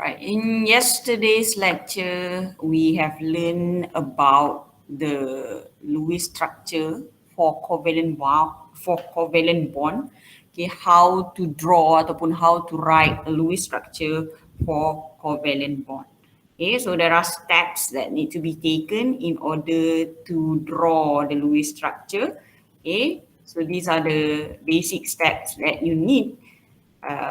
Right. In yesterday's lecture, we have learned about the Lewis structure for covalent bond. Okay, how to draw ataupun how to write a Lewis structure for covalent bond. Okay, so there are steps that need to be taken in order to draw the Lewis structure. Okay, so these are the basic steps that you need.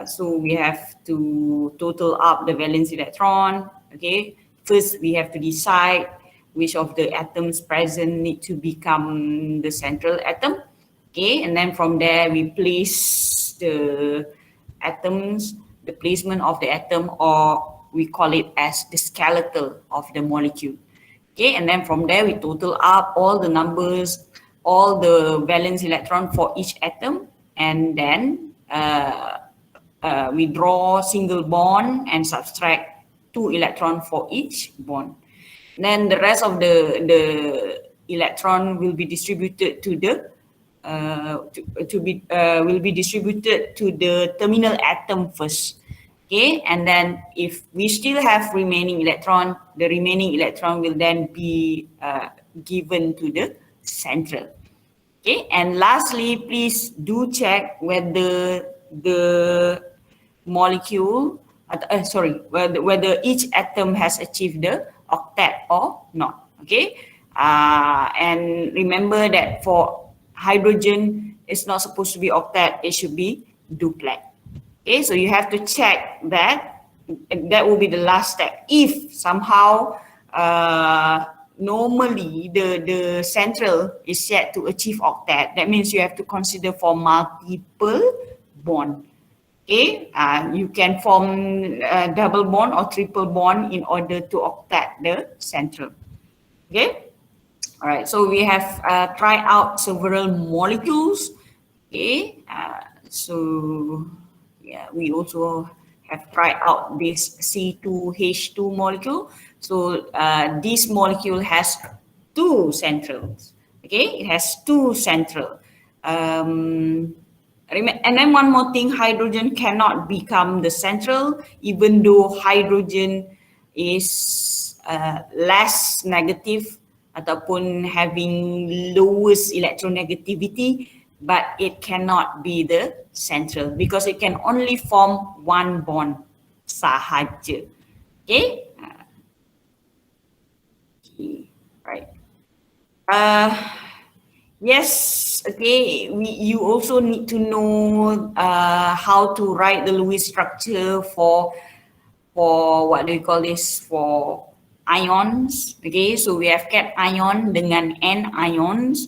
So we have to total up the valence electron. Okay, first we have to decide which of the atoms present need to become the central atom. Okay, and then from there we place the atoms, the placement of the atom, or we call it as the skeletal of the molecule. Okay, and then from there we total up all the numbers, all the valence electron for each atom, and then we draw single bond and subtract 2 electron for each bond. Then the rest of the electron will be distributed to the will be distributed to the terminal atom first. Okay, and then if we still have remaining electron, the remaining electron will then be given to the central. Okay, and lastly, please do check whether the molecule, whether each atom has achieved the octet or not. Okay, and remember that for hydrogen, it's not supposed to be octet; it should be duplet. Okay, so you have to check that. That will be the last step. If somehow normally the central is set to achieve octet, that means you have to consider for multiple bond. Okay, you can form a double bond or triple bond in order to octet the central. Okay, all right, so we have tried out several molecules. Okay, so yeah, we also have tried out this C2h2 molecule. So this molecule has 2 centrals. Okay, it has 2 central. And then one more thing, hydrogen cannot become the central, even though hydrogen is less negative ataupun having lowest electronegativity, but it cannot be the central because it can only form one bond sahaja. Okay, right. Yes, okay, you also need to know how to write the Lewis structure for what do you call this, for ions. Okay, so we have cat ion dengan N ions.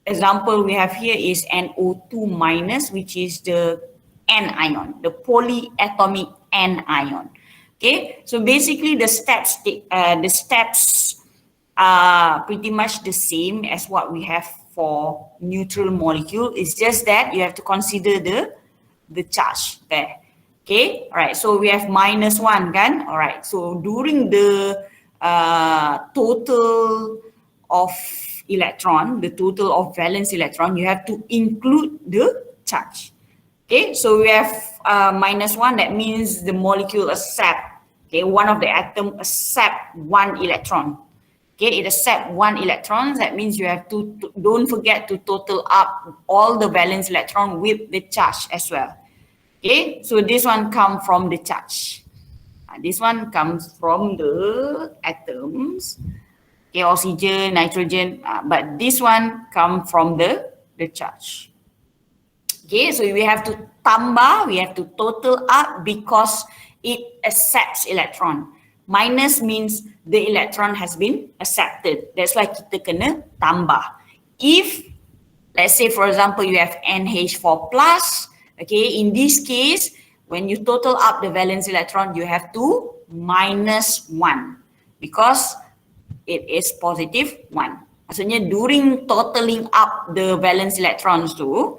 Example we have here is NO2 minus, which is the N ion, the polyatomic N ion. Okay, so basically the steps are pretty much the same as what we have for neutral molecule. It's just that you have to consider the charge there. Okay, all right, so we have -1 kan. All right, so during the total of electron, the total of valence electron, you have to include the charge. Okay, so we have -1, that means the molecule accept, okay, one of the atom accept 1 electron. Okay, it accept 1 electron, that means you have to don't forget to total up all the valence electron with the charge as well. Okay, so this one comes from the charge. This one comes from the atoms. Okay, oxygen, nitrogen, but this one comes from the charge. Okay, so we have to tambah, we have to total up because it accepts electron. Minus means the electron has been accepted. That's why kita kena tambah. If, let's say for example, you have NH4+, okay, in this case, when you total up the valence electron, you have to -1 because it is +1. Maksudnya during totaling up the valence electrons tu,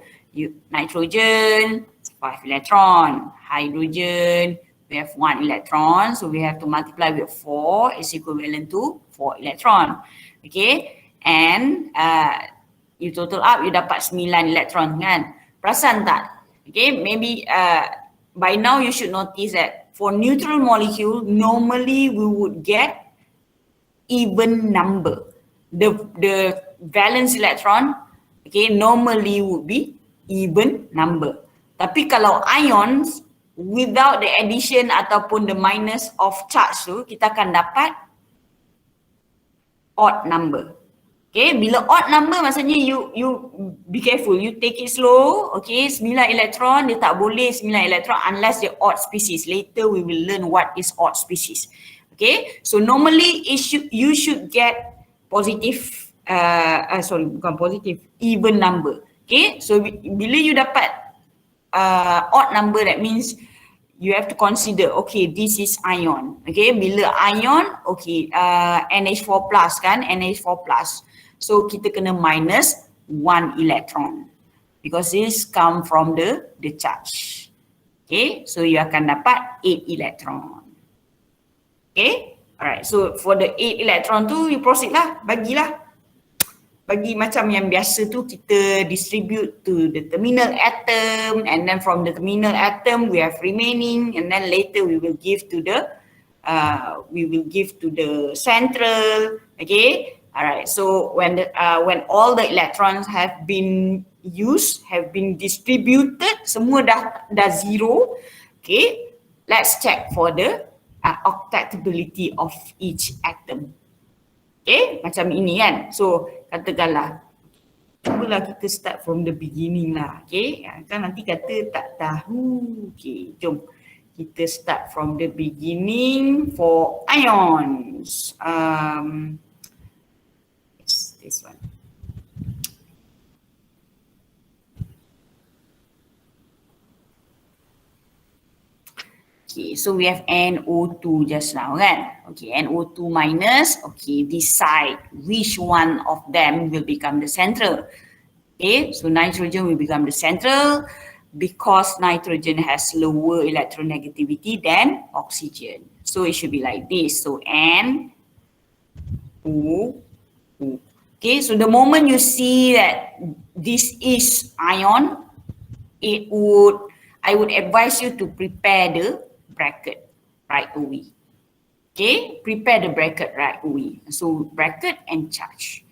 nitrogen 5 electron, hydrogen we have 1 electron, so we have to multiply with 4 is equivalent to 4 electron. Okay, and you total up, you dapat 9 electron kan. Perasan tak? Okay, maybe by now you should notice that for neutral molecule, normally we would get even number. The valence electron, okay, normally would be even number. Tapi kalau ions, without the addition ataupun the minus of charge tu, kita akan dapat odd number. Okay, bila odd number maksudnya you be careful, you take it slow. Okay, 9 elektron, dia tak boleh 9 elektron unless dia odd species. Later we will learn what is odd species. Okay, so normally you should get positive, bukan positive, even number. Okay, so bila you dapat odd number, that means you have to consider, okay, this is ion. Okay, bila ion, okay, NH4 plus kan, NH4 plus. So kita kena minus 1 electron because this come from the charge. Okay, so you akan dapat 8 electron. Okay, alright. So for the 8 electron tu, you proceed lah, bagilah. Bagi macam yang biasa tu, kita distribute to the terminal atom, and then from the terminal atom we have remaining, and then later we will give to the central. Okay, alright. So when all the electrons have been used, have been distributed, semua dah zero. Okay, let's check for the octatability of each atom. Okay, macam ini kan. So katakanlah, cubalah kita start from the beginning lah. Okay, kan nanti kata tak tahu. Okay, jom kita start from the beginning for ions. It's this one. Okay, so we have NO2 just now kan. Okay, NO2 minus, okay, decide which one of them will become the central. Okay, so nitrogen will become the central because nitrogen has lower electronegativity than oxygen. So it should be like this. So NO2. Okay, so the moment you see that this is ion, I would advise you to prepare the bracket right away. Okay, prepare the bracket right away. So bracket and charge.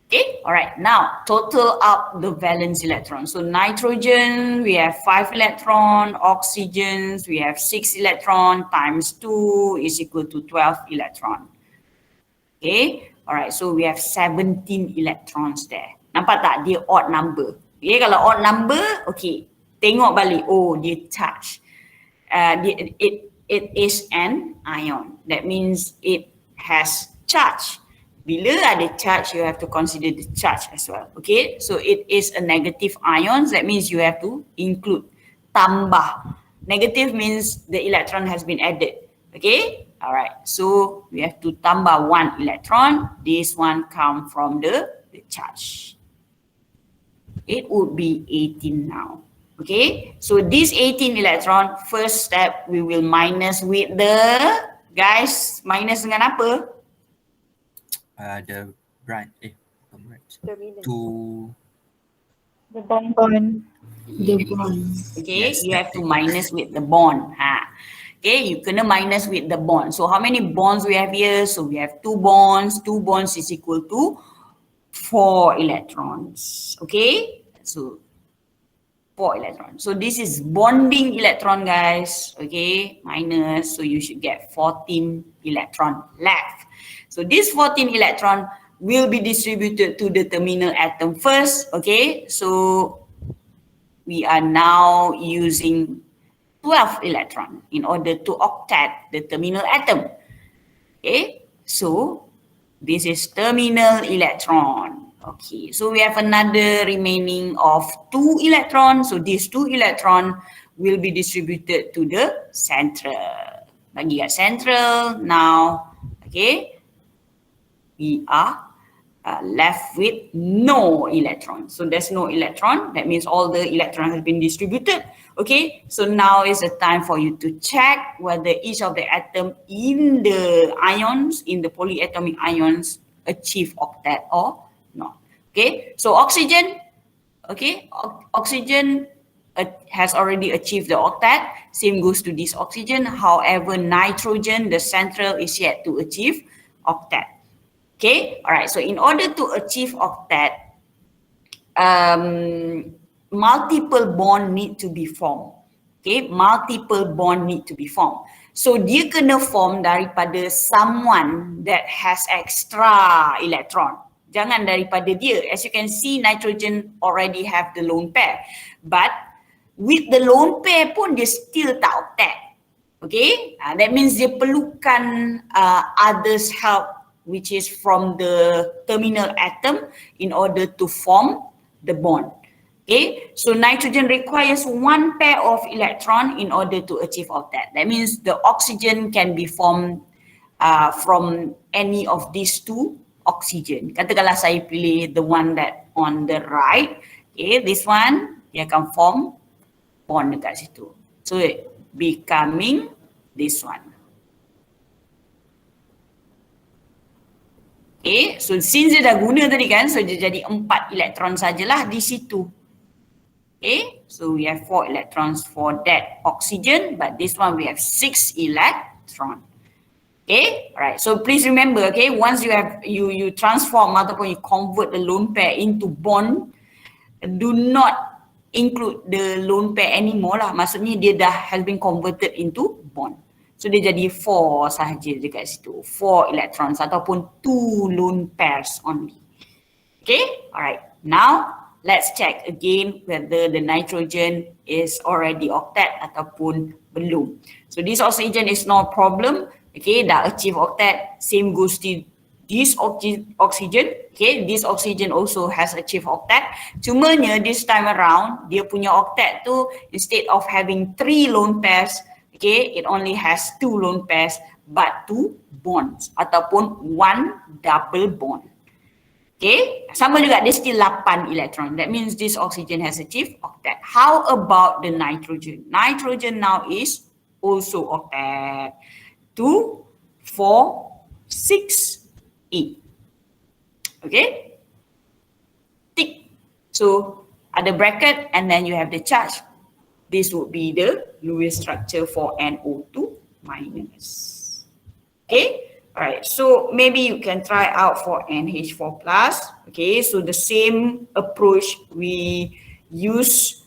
Okay, all right. Now total up the valence electron. So nitrogen we have 5 electron, oxygens we have 6 electron, times 2 is equal to 12 electron. Okay, all right. So we have 17 electrons there. Nampak tak dia odd number? Okay, kalau odd number, okay, tengok balik. Oh, dia charge. It is an ion. That means it has charge. Bila ada charge, you have to consider the charge as well. Okay, so it is a negative ion. That means you have to include, tambah. Negative means the electron has been added. Okay, all right. So we have to tambah 1 electron. This one come from the charge. It would be 18 now. Okay, so this 18 electron, first step we will minus with the, guys, minus dengan apa? The branch, the bond. Okay, yes, you have to minus with the bond. Okay, you kena minus with the bond. So how many bonds we have here? So we have 2 bonds. 2 bonds is equal to 4 electrons. Okay, so 4 electrons. So this is bonding electron, guys. Okay, minus. So you should get 14 electron left. So this 14 electron will be distributed to the terminal atom first. Okay, so we are now using 12 electron in order to octet the terminal atom. Okay, so this is terminal electron. Okay, so we have another remaining of 2 electrons. So these 2 electrons will be distributed to the central. Bagi kat central now. Okay, we are left with no electron. So there's no electron. That means all the electron has been distributed. Okay, so now is the time for you to check whether each of the atom in the ions, in the polyatomic ions, achieve octet or not. Okay, so oxygen, okay, oxygen has already achieved the octet. Same goes to this oxygen. However, nitrogen, the central, is yet to achieve octet. Okay, all right. So in order to achieve octet, multiple bond need to be formed. Okay, multiple bond need to be formed. So dia kena form daripada someone that has extra electron. Jangan daripada dia. As you can see, nitrogen already have the lone pair. But with the lone pair pun dia still tak octet. Okay, that means dia perlukan others help, which is from the terminal atom, in order to form the bond. Okay, so nitrogen requires one pair of electron in order to achieve octet. That means the oxygen can be formed from any of these two oxygen. Katakanlah saya pilih the one that on the right. Okay, this one, dia akan form bond dekat situ. So becoming this one. Okay, so since dia dah guna tadi kan, so dia jadi 4 elektron sajalah di situ. Okay, so we have 4 electrons for that oxygen, but this one we have 6 electron. Okay, alright. So please remember, okay, once you have you transform ataupun you convert the lone pair into bond, do not include the lone pair anymore lah. Maksudnya dia dah has been converted into bond. So dia jadi 4 sahaja dekat situ. 4 electrons ataupun 2 lone pairs only. Okay, alright. Now let's check again whether the nitrogen is already octet ataupun belum. So this oxygen is no problem. Okay, dah achieve octet. Same goes to this oxygen. Okay, this oxygen also has achieved octet. Cumanya this time around, dia punya octet tu instead of having 3 lone pairs, okay, it only has 2 lone pairs but 2 bonds ataupun 1 double bond. Okay, sama juga dia still 8 elektron. That means this oxygen has achieved octet. How about the nitrogen? Nitrogen now is also octet. 2, 4, 6, 8. Okay, tick. So ada bracket and then you have the charge. This would be the Lewis structure for NO2 minus. Okay. Alright, so maybe you can try out for NH4 plus. Okay, so the same approach we use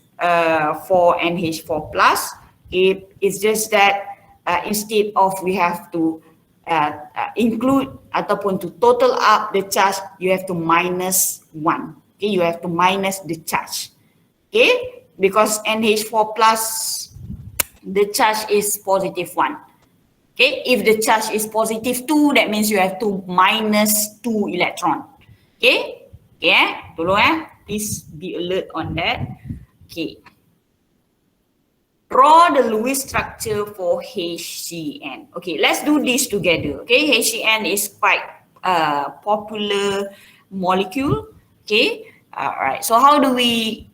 for NH4 plus. Okay, it's just that instead of we have to include ataupun to total up the charge, you have to minus 1. Okay, you have to minus the charge. Okay, because NH4 plus, the charge is positive 1. Okay, if the charge is positive 2, that means you have to minus 2 electron. Okay, okay, tolong please be alert on that. Okay, draw the Lewis structure for HCN. Okay, let's do this together. Okay, HCN is quite popular molecule. Okay, alright. So how do we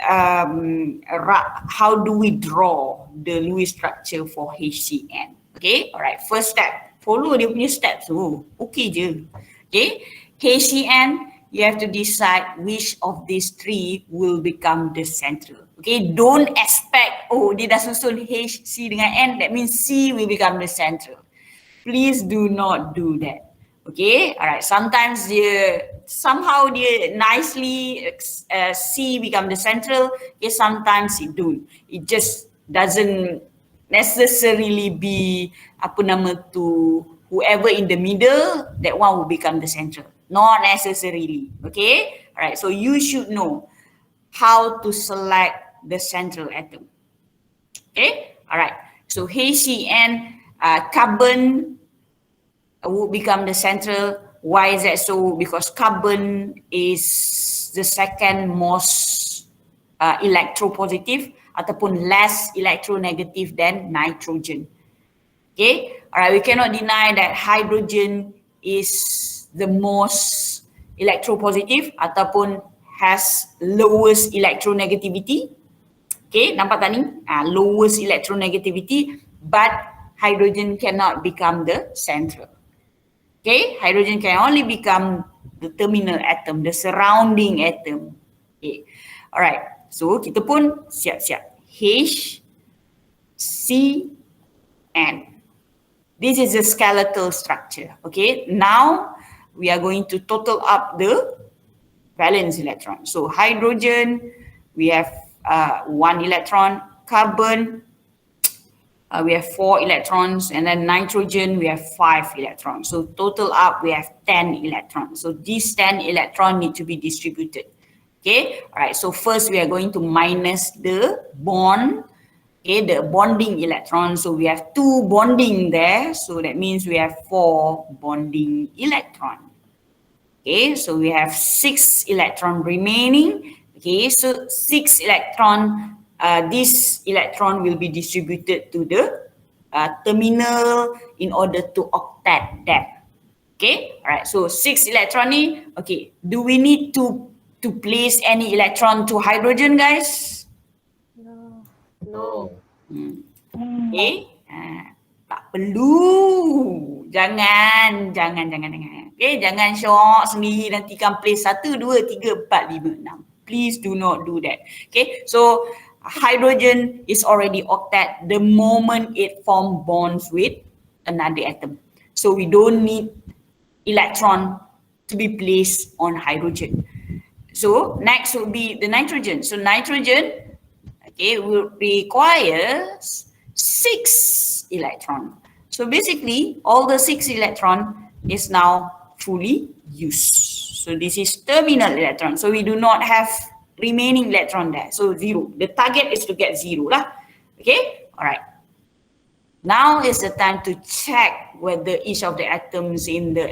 draw the Lewis structure for HCN? Okay, alright. First step, follow dia punya steps. Oh, okay je. Okay, HCN, you have to decide which of these 3 will become the central. Okay, don't expect, oh dia dah susun H, C dengan N, that means C will become the central. Please do not do that. Okay, alright. Sometimes somehow dia nicely C become the central. Okay, sometimes it don't. It just doesn't necessarily be whoever in the middle, that one will become the central. Not necessarily. Okay, alright. So you should know how to select the central atom. Okay, alright. So HCN, carbon would become the central. Why is that so? Because carbon is the second most electropositive ataupun less electronegative than nitrogen. Okay, alright, we cannot deny that hydrogen is the most electropositive ataupun has lowest electronegativity. Okay, nampak tak ni? Lowest electronegativity, but hydrogen cannot become the central. Okay, hydrogen can only become the terminal atom, the surrounding atom. Okay, alright. So kita pun siap-siap. H, C, N. This is a skeletal structure. Okay, now we are going to total up the valence electron. So hydrogen, we have 1 electron, carbon, we have 4 electrons, and then nitrogen, we have 5 electrons. So total up, we have 10 electrons. So these 10 electrons need to be distributed. Okay, all right, so first we are going to minus the bond, okay, the bonding electrons. So we have 2 bonding there, so that means we have 4 bonding electrons. Okay, so we have 6 electron remaining. Okay, so 6 electron, this electron will be distributed to the terminal in order to octet them. Okay, all right, so 6 electron ni, okay, do we need to place any electron to hydrogen, guys? No. Okay, tak perlu. Jangan. Okay, jangan syok sendiri nanti kan place 1, 2, 3, 4, 5, 6. Please do not do that. Okay, so hydrogen is already octet the moment it form bonds with another atom. So we don't need electron to be placed on hydrogen. So next will be the nitrogen. So nitrogen, okay, will require 6 electron. So basically, all the 6 electron is now fully used. So this is terminal electron. So we do not have remaining electron there. So 0. The target is to get 0 lah. Okay, all right. Now is the time to check whether each of the atoms in the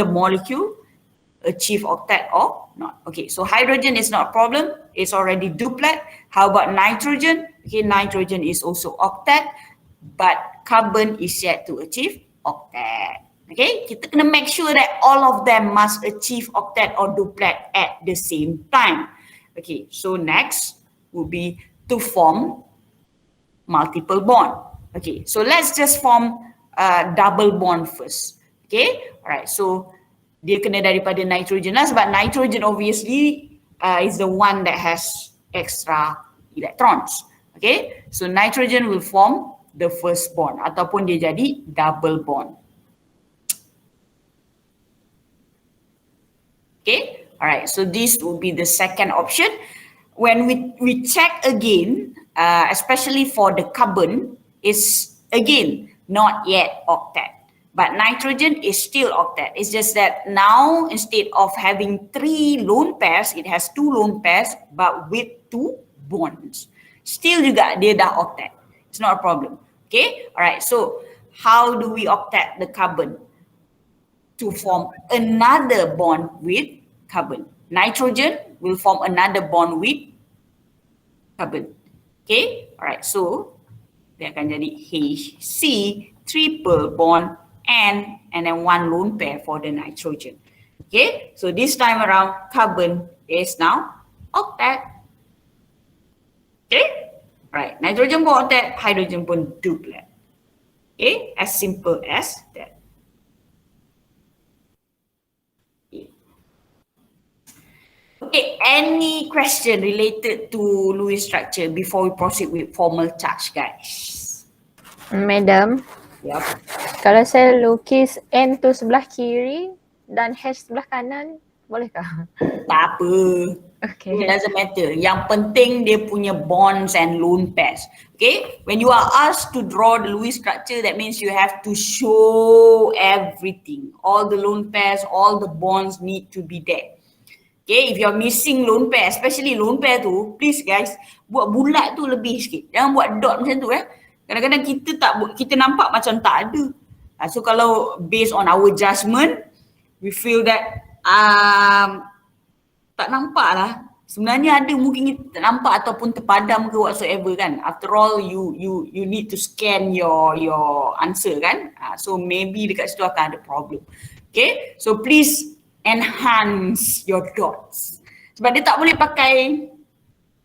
molecule achieve octet or not. Okay, so hydrogen is not a problem. It's already duplet. How about nitrogen? Okay, nitrogen is also octet, but carbon is yet to achieve octet. Okay, kita kena make sure that all of them must achieve octet or duplet at the same time. Okay, so next will be to form multiple bond. Okay, so let's just form a double bond first. Okay, alright, so dia kena daripada nitrogen lah sebab nitrogen obviously is the one that has extra electrons. Okay, so nitrogen will form the first bond ataupun dia jadi double bond. Okay, alright, so this will be the second option. When we check again, especially for the carbon, is again not yet octet. But nitrogen is still octet. It's just that now instead of having 3 lone pairs, it has 2 lone pairs but with 2 bonds. Still juga dia dah octet. It's not a problem. Okay, alright, so how do we octet the carbon? To form another bond with carbon. Nitrogen will form another bond with carbon. Okay, alright, so dia akan jadi HC triple bond and then 1 lone pair for the nitrogen. Okay, so this time around carbon is now octet. Okay, alright, nitrogen pun octet, hydrogen pun duplet. Okay, as simple as that. Okay, any question related to Lewis structure before we proceed with formal charge, guys? Madam, Yep. kalau saya lukis N tu sebelah kiri dan H sebelah kanan, bolehkah? Tak apa. Okay. It doesn't matter. Yang penting dia punya bonds and lone pairs. Okay, when you are asked to draw the Lewis structure, that means you have to show everything. All the lone pairs, all the bonds need to be there. Okay, if you're missing lone pair, especially lone pair tu, please guys, buat bulat tu lebih sikit. Jangan buat dot macam tu Kadang-kadang kita nampak macam tak ada. So kalau based on our judgement, we feel that tak nampak lah. Sebenarnya ada, mungkin kita tak nampak ataupun terpadam ke whatsoever kan. After all, you need to scan your answer kan. So maybe dekat situ akan ada problem. Okay, so please enhance your dots. Sebab dia tak boleh pakai,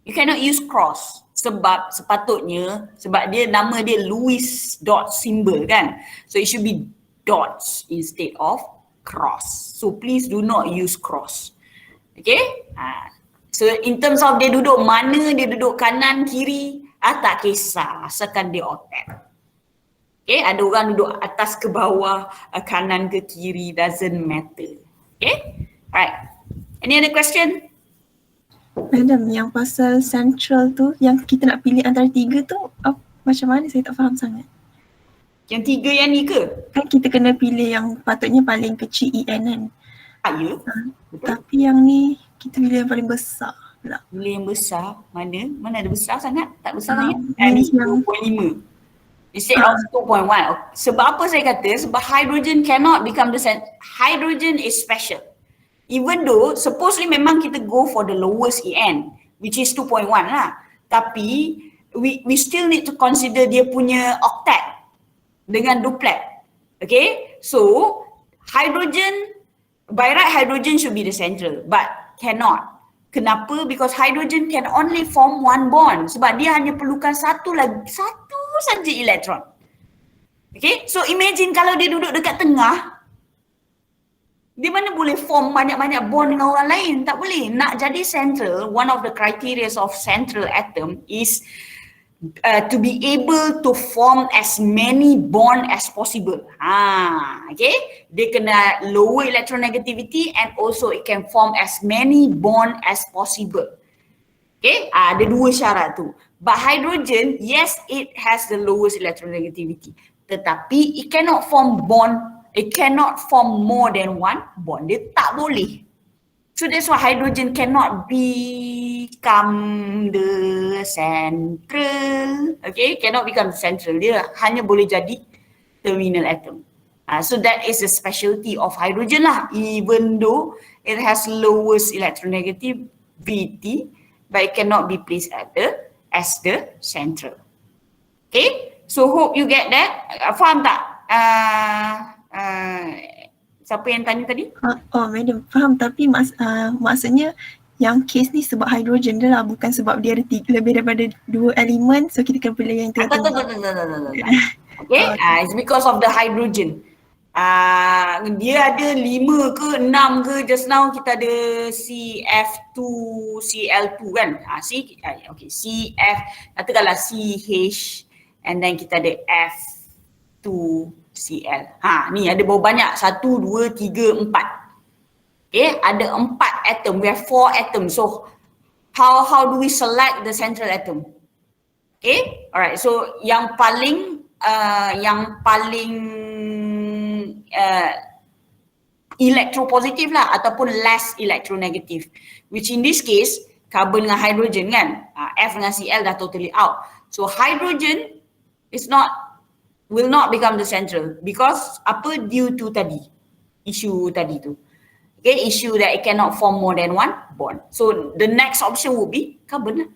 you cannot use cross. Sebab sepatutnya, sebab dia nama dia Lewis dot symbol kan. So it should be dots instead of cross. So please do not use cross. Okay, So in terms of dia duduk mana, dia duduk kanan, kiri, tak kisah asalkan dia octet. Okay, ada orang duduk atas ke bawah, kanan ke kiri, doesn't matter. Okay, alright. Any other question? Madam, yang pasal central tu, yang kita nak pilih antara tiga tu, macam mana saya tak faham sangat. Yang tiga yang ni ke? Kan kita kena pilih yang patutnya paling kecil EN kan. Ya. Tapi yang ni, kita pilih yang paling besar pula. Pilih yang besar, mana? Mana ada besar sangat? Tak besar sangat? Ni Means yang 2.5. Instead of 2.1. Sebab apa saya kata? Sebab hydrogen cannot become the center. Hydrogen is special. Even though supposedly memang kita go for the lowest EN, which is 2.1 lah. Tapi we still need to consider dia punya octet dengan duplet. Okay? So hydrogen, by right hydrogen should be the central, but cannot. Kenapa? Because hydrogen can only form one bond. Sebab dia hanya perlukan satu saja elektron. Okay? So imagine kalau dia duduk dekat tengah, dia mana boleh form banyak-banyak bond dengan orang lain? Tak boleh. Nak jadi central, one of the criteria of central atom is to be able to form as many bond as possible. Okay? Dia kena lower electronegativity and also it can form as many bond as possible. Okay? Ada dua syarat tu. But hydrogen, yes, it has the lowest electronegativity. Tetapi it cannot form bond. It cannot form more than one bond. Dia tak boleh. So that's why hydrogen cannot become the central. Okay, cannot become central. Dia hanya boleh jadi terminal atom. So that is the specialty of hydrogen lah. Even though it has lowest electronegativity, but it cannot be placed as the central. Okay, so hope you get that. Faham tak? Siapa yang tanya tadi? Madam, faham. Tapi maksudnya yang case ni sebab hidrogen dia lah, bukan sebab dia ada lebih daripada 2 elemen, so kita kena pilih yang tengah-tengah. Okay, it's because of the hydrogen. Dia ada 5 ke 6 ke, just now kita ada CF2, CL2 kan? Okay, CF, katakanlah CH, and then kita ada F2CL. Ni ada berapa banyak? 1, 2, 3, 4. Okay, ada 4 atom. We have 4 atoms. So how do we select the central atom? Okay, alright. So yang paling electropositive lah ataupun less electronegative. Which in this case, carbon dengan hydrogen kan? F dengan Cl dah totally out. So hydrogen will not become the central because due to issue tadi tu. Okay, issue that it cannot form more than one bond. So the next option would be carbon lah.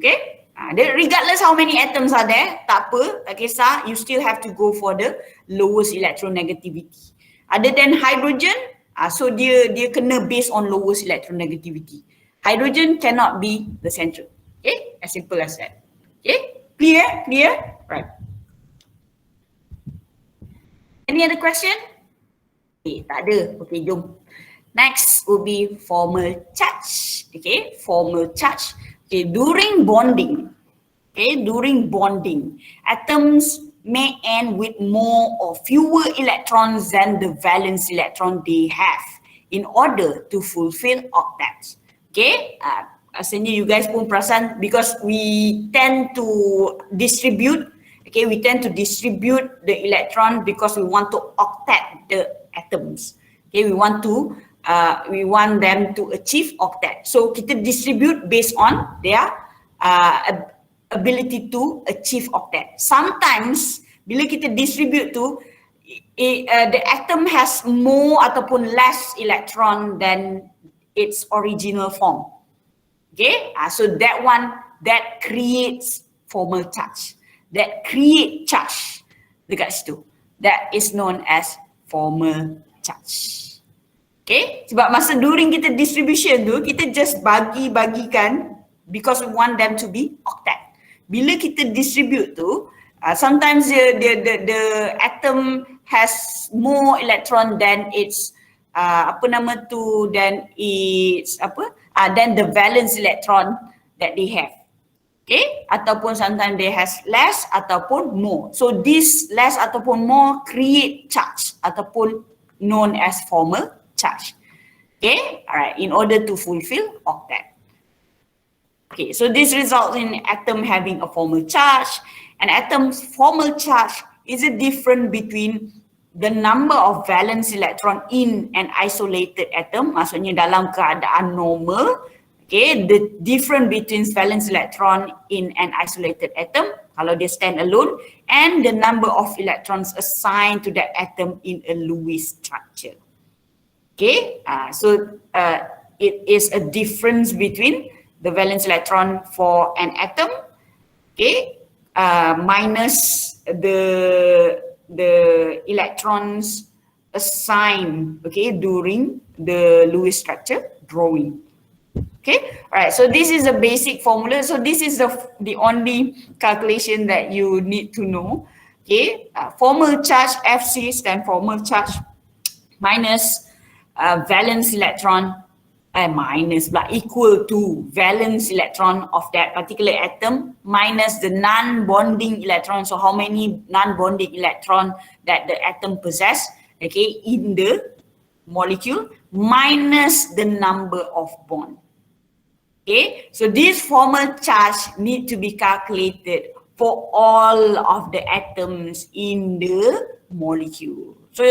Okay, regardless how many atoms are there, tak apa, tak kisah, you still have to go for the lowest electronegativity. Other than hydrogen, so dia kena based on lowest electronegativity. Hydrogen cannot be the central. Okay, as simple as that. Okay, clear? Right. Any other question? Okay, tak ada. Okay, jom. Next will be formal charge. Okay, formal charge. Okay, during bonding, atoms may end with more or fewer electrons than the valence electron they have in order to fulfill octets. Okay, asalnya you guys pun perasan because we tend to distribute. Okay, we tend to distribute the electron because we want to octet the atoms. Okay, we want them to achieve octet. So kita distribute based on their ability to achieve octet. Sometimes bila kita distribute tu, the atom has more ataupun less electron than its original form. Okay, so that creates formal charge. That create charge dekat situ. That is known as formal charge. Okay, sebab masa during kita distribution tu, kita just bagikan because we want them to be octet. Bila kita distribute tu, sometimes the atom has more electron than its than its than the valence electron that they have. Okay, ataupun sometimes they has less ataupun more. So this less ataupun more create charge ataupun known as formal charge. Okay, alright, in order to fulfill octet. Okay, so this results in atom having a formal charge. An atom's formal charge is a difference between the number of valence electron in an isolated atom, maksudnya dalam keadaan normal. Okay, the difference between valence electron in an isolated atom, kalau dia stand alone, and the number of electrons assigned to that atom in a Lewis structure. Okay, it is a difference between the valence electron for an atom, okay, minus the electrons assigned, okay, during the Lewis structure drawing. Okay, all right, so this is a basic formula. So this is the only calculation that you need to know. Okay, formal charge Fc stand formal charge minus valence electron minus equal to valence electron of that particular atom minus the non-bonding electron. So how many non-bonding electron that the atom possess, okay, in the molecule minus the number of bond. Okay, so this formal charge need to be calculated for all of the atoms in the molecule. So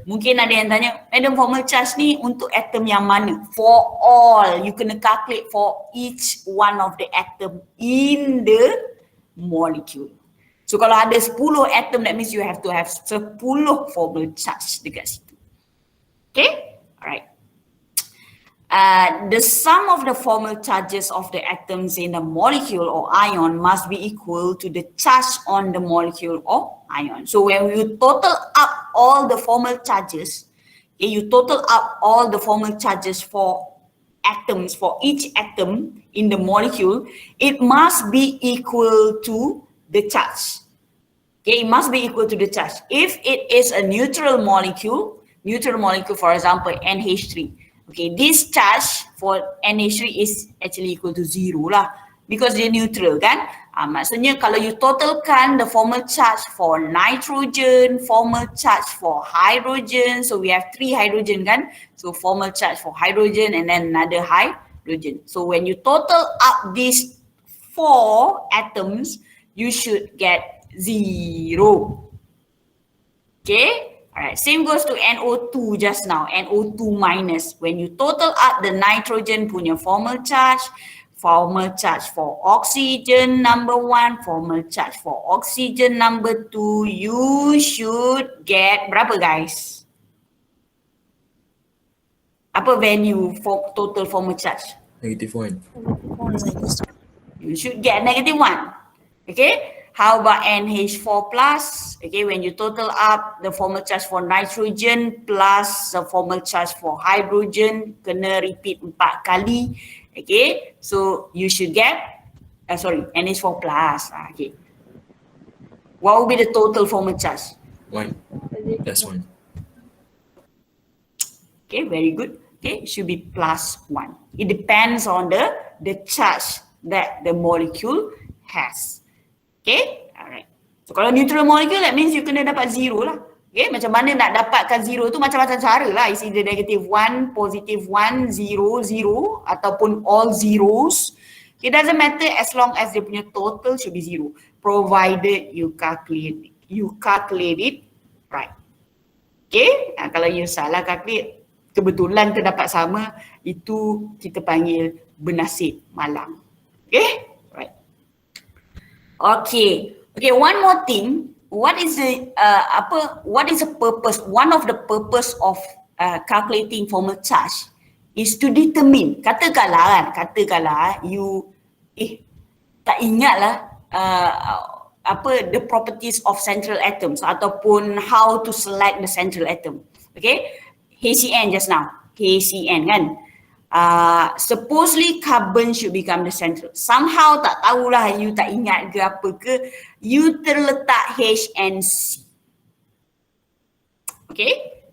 mungkin ada yang tanya, madam formal charge ni untuk atom yang mana? For all, you kena calculate for each one of the atom in the molecule. So kalau ada 10 atom, that means you have to have 10 formal charge dekat situ. Okay, alright. The sum of the formal charges of the atoms in a molecule or ion must be equal to the charge on the molecule or ion. So when you total up all the formal charges, okay, you total up all the formal charges for atoms, for each atom in the molecule, it must be equal to the charge. Okay, it must be equal to the charge. If it is a neutral molecule, for example, NH3, okay, this charge for NH3 is actually equal to 0 lah because dia neutral kan. Maksudnya kalau you totalkan the formal charge for nitrogen, formal charge for hydrogen, so we have 3 hydrogen kan. So formal charge for hydrogen and then another hydrogen. So when you total up these 4 atoms, you should get 0. Okay. Alright, same goes to NO2 just now, NO2 minus. When you total up the nitrogen punya formal charge for oxygen number 1, formal charge for oxygen number 2, you should get berapa guys? Apa value for total formal charge? -1. You should get -1. Okay? How about NH4 plus? Okay, when you total up the formal charge for nitrogen plus the formal charge for hydrogen, kena repeat 4 kali. Okay, so you should get, NH4 plus. Okay. What will be the total formal charge? 1 plus 1. Okay, very good. Okay, it should be +1. It depends on the charge that the molecule has. Okay, alright. So kalau neutral molecule, that means you kena dapat 0 lah. Okay, macam mana nak dapatkan 0 tu macam-macam cara lah. Is either -1, +1, 0, 0 ataupun all zeros. It doesn't matter as long as dia punya total should be 0. Provided you calculate it right. Okay, kalau you salah calculate, kebetulan terdapat sama, itu kita panggil bernasib malang. Okay. Okay, one more thing. What is the purpose? One of the purpose of calculating formal charge is to determine. Katakanlah you tak ingatlah the properties of central atoms ataupun how to select the central atom. Okay, HCN just now, HCN kan. Supposedly carbon should become the central. Somehow tak tahulah, you tak ingat ke apa ke, you terletak H and C. Okay,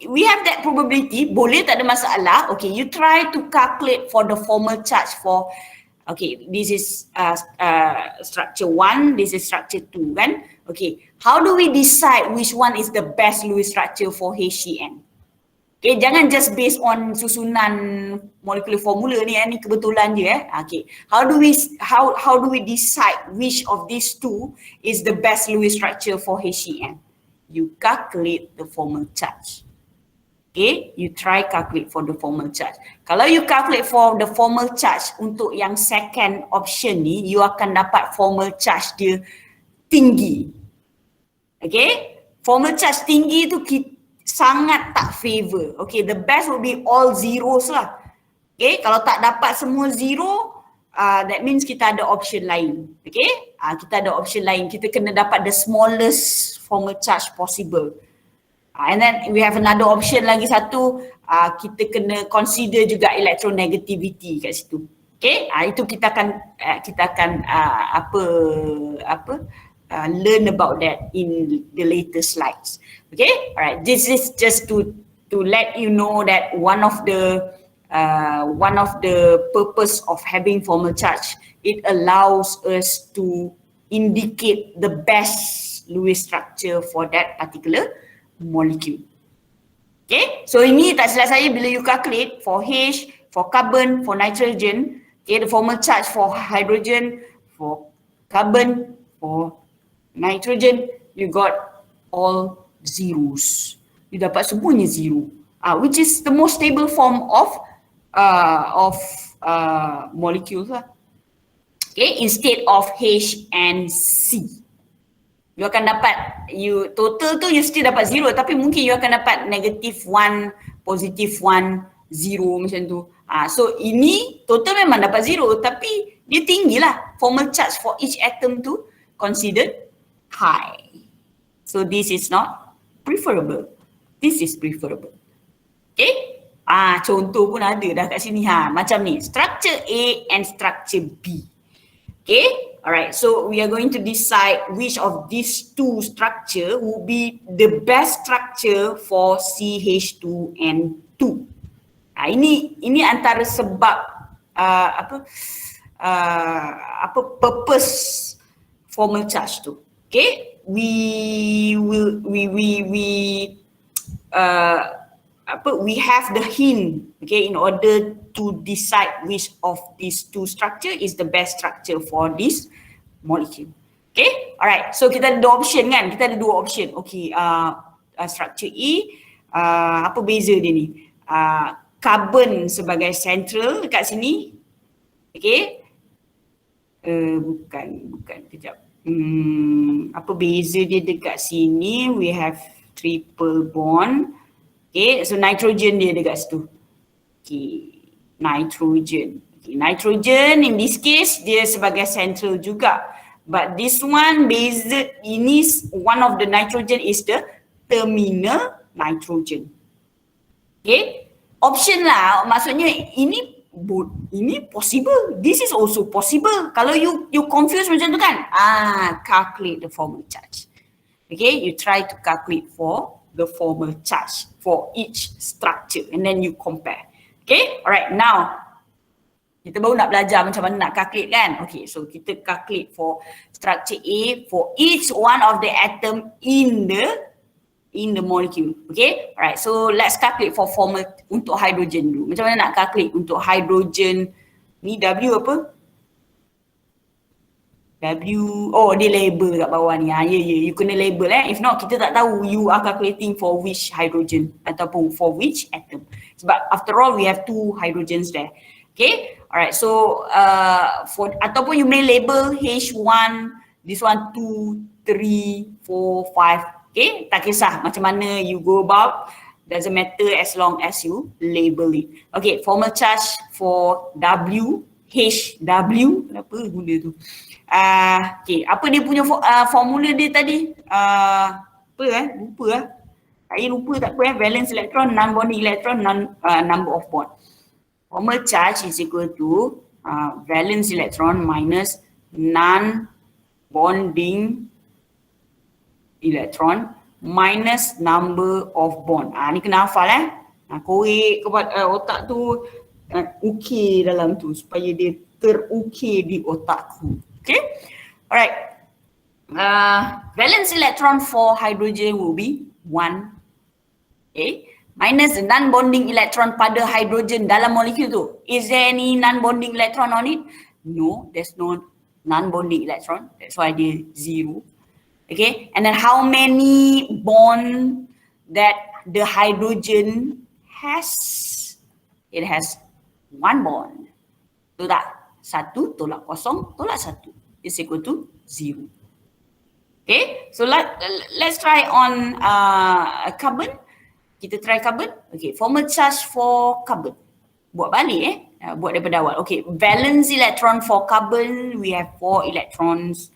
we have that probability, boleh, tak ada masalah. Okay, you try to calculate for the formal charge for, okay, this is structure 1, this is structure 2 kan. Okay, how do we decide which one is the best Lewis structure for HCN? Okay, jangan just based on susunan molecular formula ni, ni kebetulan je Okay, how do we decide which of these two is the best Lewis structure for HCN? You calculate the formal charge. Okay, you try calculate for the formal charge. Kalau you calculate for the formal charge untuk yang second option ni, you akan dapat formal charge dia tinggi. Okay, formal charge tinggi tu sangat tak favor. Okay, the best would be all zeros lah. Okay, kalau tak dapat semua zero, that means kita ada option lain. Okay, kita ada option lain. Kita kena dapat the smallest formal charge possible. And then we have another option lagi satu, kita kena consider juga electronegativity kat situ. Okay, itu kita akan learn about that in the later slides. Okay, alright. This is just to let you know that one of the purpose of having formal charge, it allows us to indicate the best Lewis structure for that particular molecule. Okay, so ini tak silap saya bila you calculate for H, for carbon, for nitrogen, okay, the formal charge for hydrogen, for carbon, for nitrogen, you got all zeros. You dapat semuanya zero, which is the most stable form of molecules lah. Okay, instead of H and C. You akan dapat, total tu you still dapat zero, tapi mungkin you akan dapat -1, +1, 0 macam tu. So ini total memang dapat zero, tapi dia tinggi lah. Formal charge for each atom tu considered high. So this is not preferable. This is preferable. Okay? Contoh pun ada dah kat sini macam ni. Structure A and structure B. Okay? Alright, so we are going to decide which of these two structure will be the best structure for CH2N2. Ini antara sebab purpose formal charge tu. Okay, we have the hint, okay, in order to decide which of these two structure is the best structure for this molecule. Okay, alright. So kita ada dua option kan? Kita ada dua option. Okay, structure E, apa beza dia ni? Carbon sebagai central dekat sini. Okay. Bukan, kejap. Apa beza dia dekat sini? We have triple bond. Okay, so nitrogen dia dekat situ. Okay, nitrogen. Okay, nitrogen in this case dia sebagai central juga. But this one ini one of the nitrogen is the terminal nitrogen. Okay, option lah, maksudnya ini possible. This is also possible. Kalau you confuse macam tu kan, calculate the formal charge. Okay, you try to calculate for the formal charge for each structure and then you compare. Okay, alright, now kita baru nak belajar macam mana nak calculate kan. Okay, so kita calculate for structure A for each one of the atom in the molecule. Okay, alright, so let's calculate for formal untuk hydrogen dulu. Macam mana nak calculate untuk hydrogen ni? W apa? Dia label kat bawah ni. You kena label If not, kita tak tahu you are calculating for which hydrogen ataupun for which atom. Sebab after all, we have two hydrogens there. Okay, alright, so ataupun you may label H1, this one 2, 3, 4, 5. Okay, tak kisah macam mana you go about, doesn't matter as long as you label it. Okay, formal charge for W, HW, kenapa guna tu? Okay, apa dia punya formula dia tadi? Lupa Saya lupa tak apa Valence electron, non-bonding electron, number of bond. Formal charge is equal to valence electron minus non-bonding electron minus number of bond. Ni kena hafal korek otak tu ukir dalam tu supaya dia terukir di otakku. Okay, alright. Valence electron for hydrogen will be 1. Okay, minus the non-bonding electron pada hydrogen dalam molekul tu. Is there any non-bonding electron on it? No, there's no non-bonding electron. That's why dia 0. Okay, and then how many bond that the hydrogen has? It has 1 bond. Betul tak? 1 tolak 0 tolak 1 is equal to 0. Okay, so let's try on carbon. Kita try carbon. Okay, formal charge for carbon. Buat balik buat daripada awal. Okay, valence electron for carbon, we have 4 electrons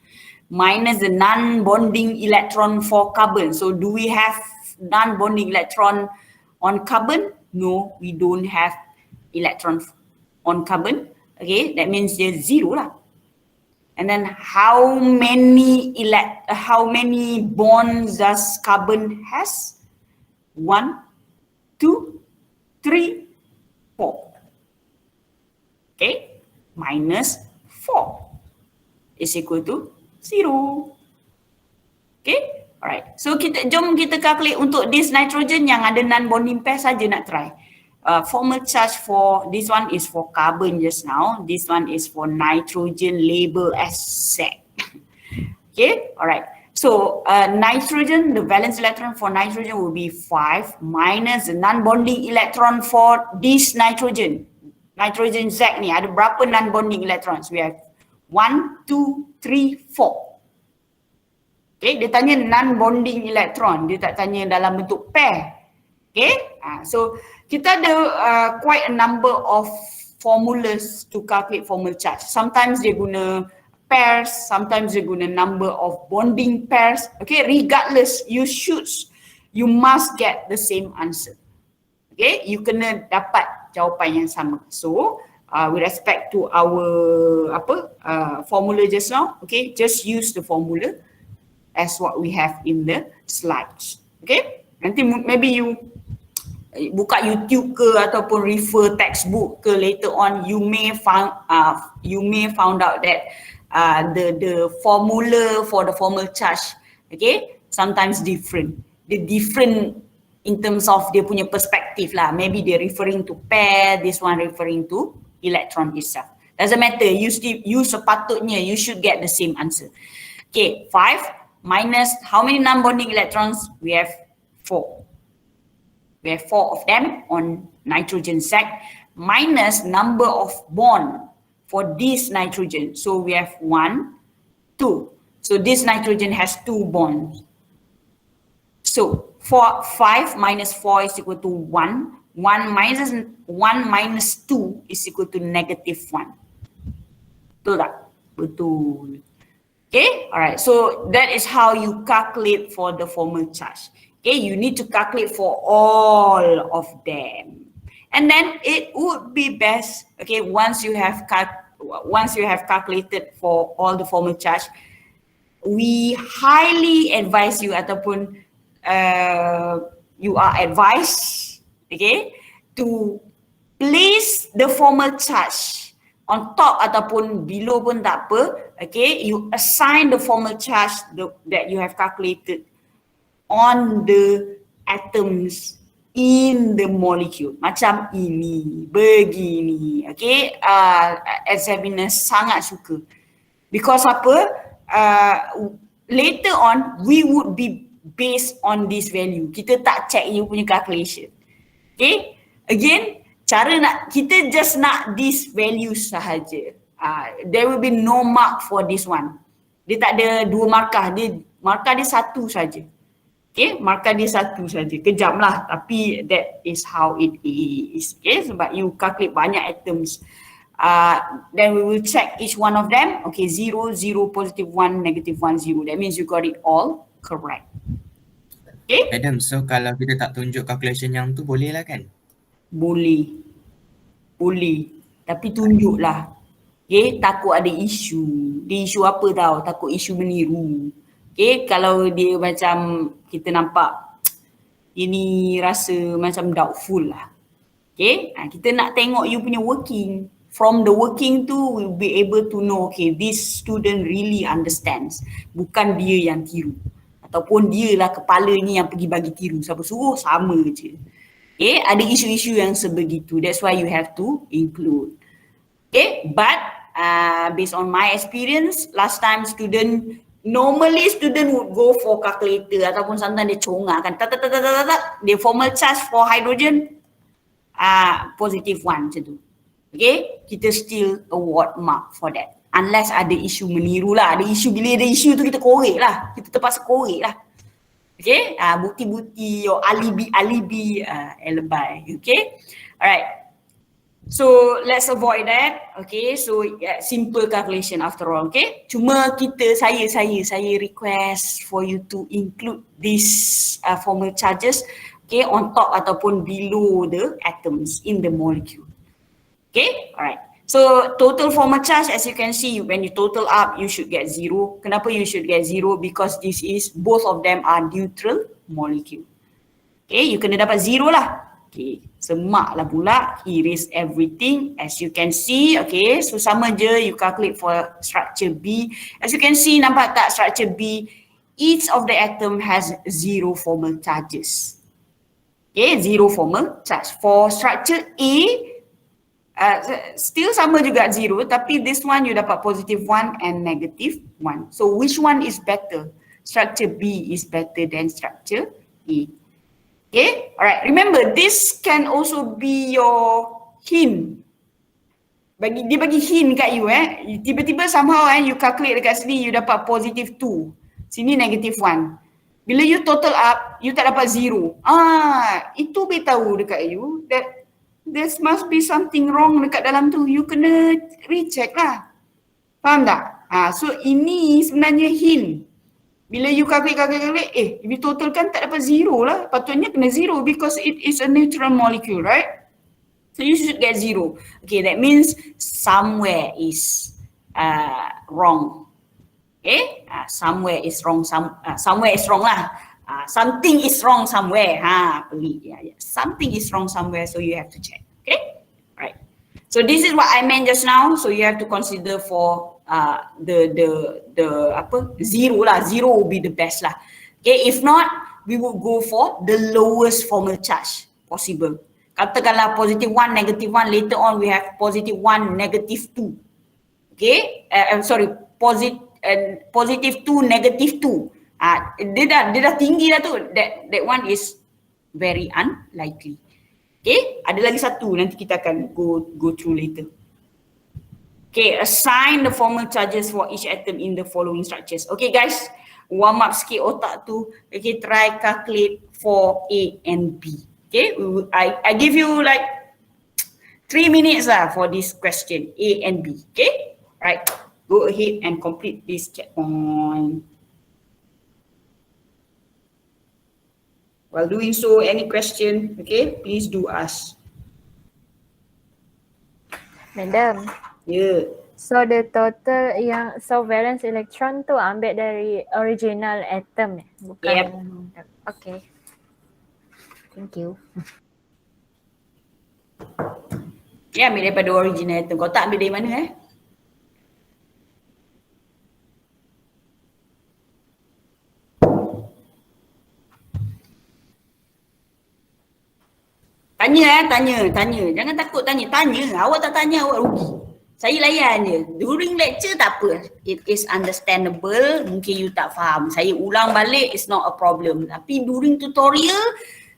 minus the non-bonding electron for carbon. So do we have non-bonding electron on carbon? No, we don't have electron on carbon. Okay, that means there's 0 lah. And then how many bonds does carbon has? 1, 2, 3, 4. Okay, minus 4 is equal to 0. Okay, alright. So jom kita calculate untuk this nitrogen yang ada non-bonding pair saja nak try. Formal charge for this one is for carbon just now. This one is for nitrogen, label as Z. Okay, alright. So nitrogen, the valence electron for nitrogen will be 5 minus the non-bonding electron for this nitrogen. Nitrogen Z ni ada berapa non-bonding electrons? We have 1, 2, 3, 4. Okay, dia tanya non-bonding electron. Dia tak tanya dalam bentuk pair. Okay, so kita ada quite a number of formulas to calculate formal charge. Sometimes dia guna pairs, sometimes dia guna number of bonding pairs. Okay, regardless, you must get the same answer. Okay, you kena dapat jawapan yang sama. So, with respect to our formula just now, okay, just use the formula as what we have in the slides. Okay, nanti maybe you buka YouTube ke ataupun refer textbook ke later on, you may found out that the formula for the formal charge, okay, sometimes different. The different in terms of dia punya perspective lah. Maybe they're referring to pair, this one referring to electron itself. Doesn't matter. You sepatutnya you should get the same answer. Okay, 5 minus how many non-bonding electrons? We have 4. We have 4 of them on nitrogen Z minus number of bond for this nitrogen. So we have 1, 2. So this nitrogen has 2 bonds. So 5 minus 4 is equal to 1. 1 minus 2 is equal to negative 1. Betul tak? Betul. Okay, alright. So that is how you calculate for the formal charge. Okay, you need to calculate for all of them. And then it would be best, okay, once you have calculated for all the formal charge, we highly advise you ataupun you are advised, okay, to place the formal charge on top ataupun below pun tak apa, okay, you assign the formal charge that you have calculated on the atoms in the molecule. Macam ini, begini, okay. Examiner sangat suka. Because apa? Later on, we would be based on this value. Kita tak check you punya calculation. Okay. Again, kita just nak this value sahaja. There will be no mark for this one. Dia tak ada 2 markah. Markah dia 1 saja. Okay, markah dia 1 saja. Kejam lah, tapi that is how it is. Okay, sebab you calculate banyak atoms. Then we will check each one of them. Okay, 0, 0, positive 1, negative 1, 0. That means you got it all correct. Okay? Madam, so kalau kita tak tunjuk calculation yang tu boleh lah kan? Boleh. Boleh. Tapi tunjuklah. Okay, takut ada isu. Dia isu apa tau? Takut isu meniru. Okay, kalau dia macam kita nampak ini rasa macam doubtful lah. Okay, kita nak tengok you punya working. From the working tu, we'll be able to know, okay, this student really understands. Bukan dia yang tiru. Ataupun dia lah kepalanya yang pergi bagi tiru. Siapa suruh, sama je. Okay, ada isu-isu yang sebegitu. That's why you have to include. Okay, but based on my experience, last time normally student would go for calculator ataupun sometimes dia congak kan. Dia formal charge for hydrogen, positive 1 macam tu. Okay, kita still award mark for that. Unless ada isu meniru lah. Ada isu, bila ada isu tu kita korek lah. Kita terpaksa korek lah. Okay, bukti-bukti or alibi lebay. Okay, alright. So let's avoid that. Okay, so simple calculation after all. Okay, cuma saya request for you to include these formal charges, okay, on top ataupun below the atoms in the molecule. Okay, alright. So total formal charge, as you can see, when you total up, you should get 0. Kenapa you should get 0? Because this is, both of them are neutral molecule. Okay, you kena dapat 0 lah. Okay, semak lah pula, erase everything. As you can see, okay, so sama je you calculate for structure B. As you can see, nampak tak structure B, each of the atom has 0 formal charges. Okay, 0 formal charge. For structure A, still sama juga 0, tapi this one you dapat positive 1 and negative 1. So which one is better? Structure B is better than structure A. Okay, alright. Remember, this can also be your hint. Dia bagi hint kat you tiba-tiba somehow you calculate dekat sini you dapat positive 2. Sini negative 1. Bila you total up, you tak dapat 0. Itu beritahu dekat you that there must be something wrong dekat dalam tu. You kena recheck lah. Faham tak? So ini sebenarnya hint. Bila you calculate, if you totalkan tak dapat 0 lah. Patutnya kena 0 because it is a neutral molecule, right? So you should get 0. Okay, that means somewhere is wrong. Okay, somewhere is wrong. Somewhere is wrong lah. Something is wrong somewhere. Pelik. Yeah. Something is wrong somewhere, so you have to check. Okay, right. So this is what I meant just now. So you have to consider for the 0 lah. 0 will be the best lah. Okay, if not, we will go for the lowest formal charge possible. Katakanlah positive 1, negative 1. Later on, we have positive 1, negative 2. Okay, positive 2, negative 2. Dia dah tinggi dah tu. That one is very unlikely. Okay, ada lagi satu nanti kita akan go through later. Okay, assign the formal charges for each atom in the following structures. Okay guys, warm up sikit otak tu. Okay, try calculate for A and B. Okay, I give you like 3 minutes lah for this question, A and B. Okay, right, go ahead and complete this checkpoint. While doing so, any question, okay, please do ask. Madam. Yeah. So the total so valence electron tu ambil dari original atom bukan? Yep. Okay. Thank you. Ya, ambil daripada original atom. Kau tak ambil dari mana Tanya. Jangan takut tanya. Awak tak tanya, awak rugi. Saya layan je. During lecture tak apa. It is understandable. Mungkin you tak faham. Saya ulang balik, it's not a problem. Tapi during tutorial,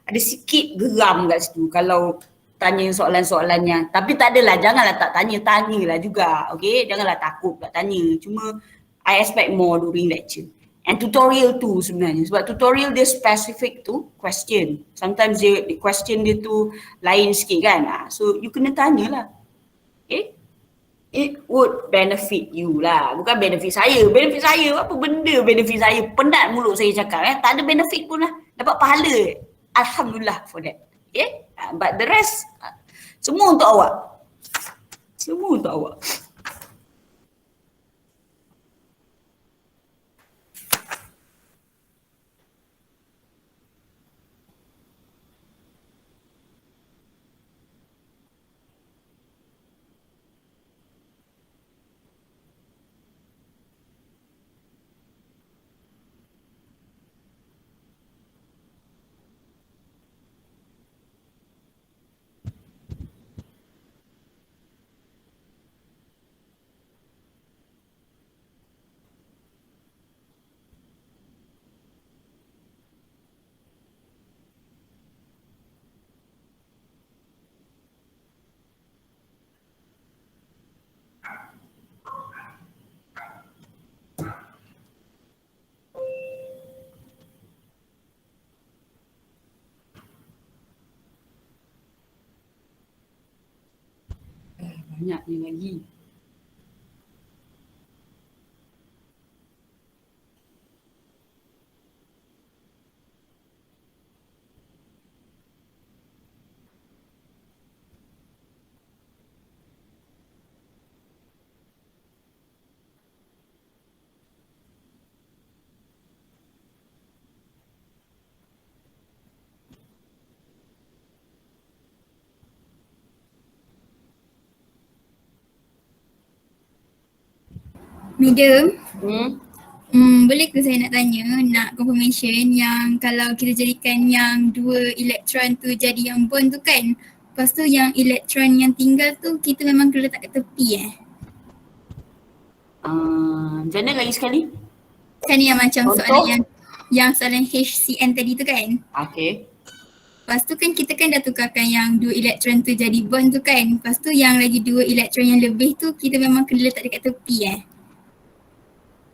ada sikit geram kat situ. Kalau tanya soalan-soalannya. Tapi tak adalah, janganlah tak tanyalah juga. Okay, janganlah takut tak tanya. Cuma I expect more during lecture. And tutorial tu sebenarnya. Sebab tutorial dia specific to question. Sometimes the question dia tu lain sikit kan. So you kena tanyalah. Okay. It would benefit you lah. Bukan benefit saya. Benefit saya, apa benda benefit saya? Penat mulut saya cakap. Tak ada benefit pun lah. Dapat pahala. Alhamdulillah for that. Okay. But the rest, semua untuk awak. Semua untuk awak. Banyak ni lagi. Madam, Hmm? boleh ke saya nak tanya, nak confirmation yang kalau kita jadikan yang dua elektron tu jadi yang bond tu kan, lepas tu yang elektron yang tinggal tu kita memang kena letak kat tepi Macam mana lagi sekali? Kan yang macam Contoh? soalan yang soalan HCN tadi tu kan. Okay. Lepas tu kan kita kan dah tukarkan yang dua elektron tu jadi bond tu kan. Lepas tu yang lagi dua elektron yang lebih tu kita memang kena letak dekat tepi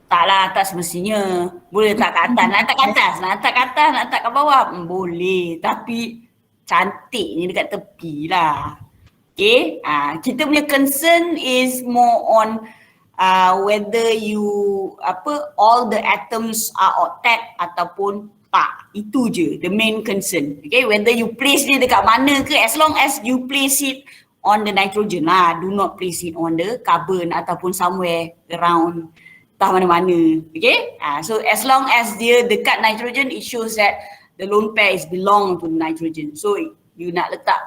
Taklah, tak semestinya. Boleh letak kat atas, nak letak kat atas, nak letak kat atas, nak letak kat bawah. Boleh, tapi cantiknya dekat tepi lah. Okay, kita punya concern is more on whether you, all the atoms are octet ataupun tak. Itu je, the main concern. Okay, whether you place dia dekat mana ke, as long as you place it on the nitrogen lah. Do not place it on the carbon ataupun somewhere around entah mana-mana. Okay, so as long as dia dekat nitrogen, it shows that the lone pair is belong to the nitrogen. So you nak letak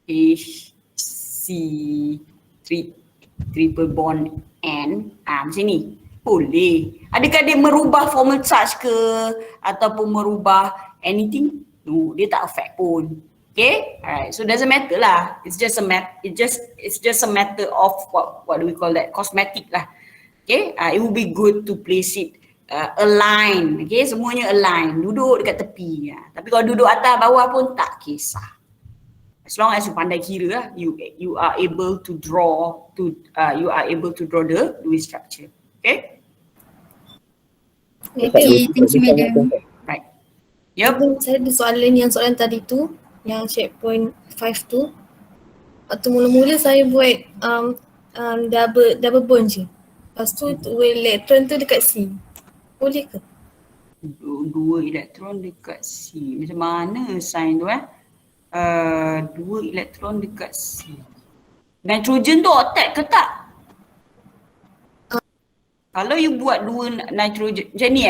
HC triple bond N, macam ni. Boleh. Adakah dia merubah formal charge ke ataupun merubah anything? No, dia tak affect pun. Okay, alright. So doesn't matter lah. It's just a matter of what do we call that? Cosmetic lah. Okay, it would be good to place it align. Okay, semuanya align. Duduk dekat tepi. Tapi kalau duduk atas bawah pun tak kisah. As long as you pandai kira lah, you are able to draw the Lewis structure. Okay? Okay, thank you madam. Right. Yep. Saya ada soalan tadi tu, yang checkpoint 5 tu. Waktu mula-mula saya buat double bond je. Lepas tu dua elektron tu dekat C. Boleh ke? Dua elektron dekat C. Macam mana sign tu dua elektron dekat C. Nitrogen tu octet ke tak? Kalau you buat dua nitrogen macam ni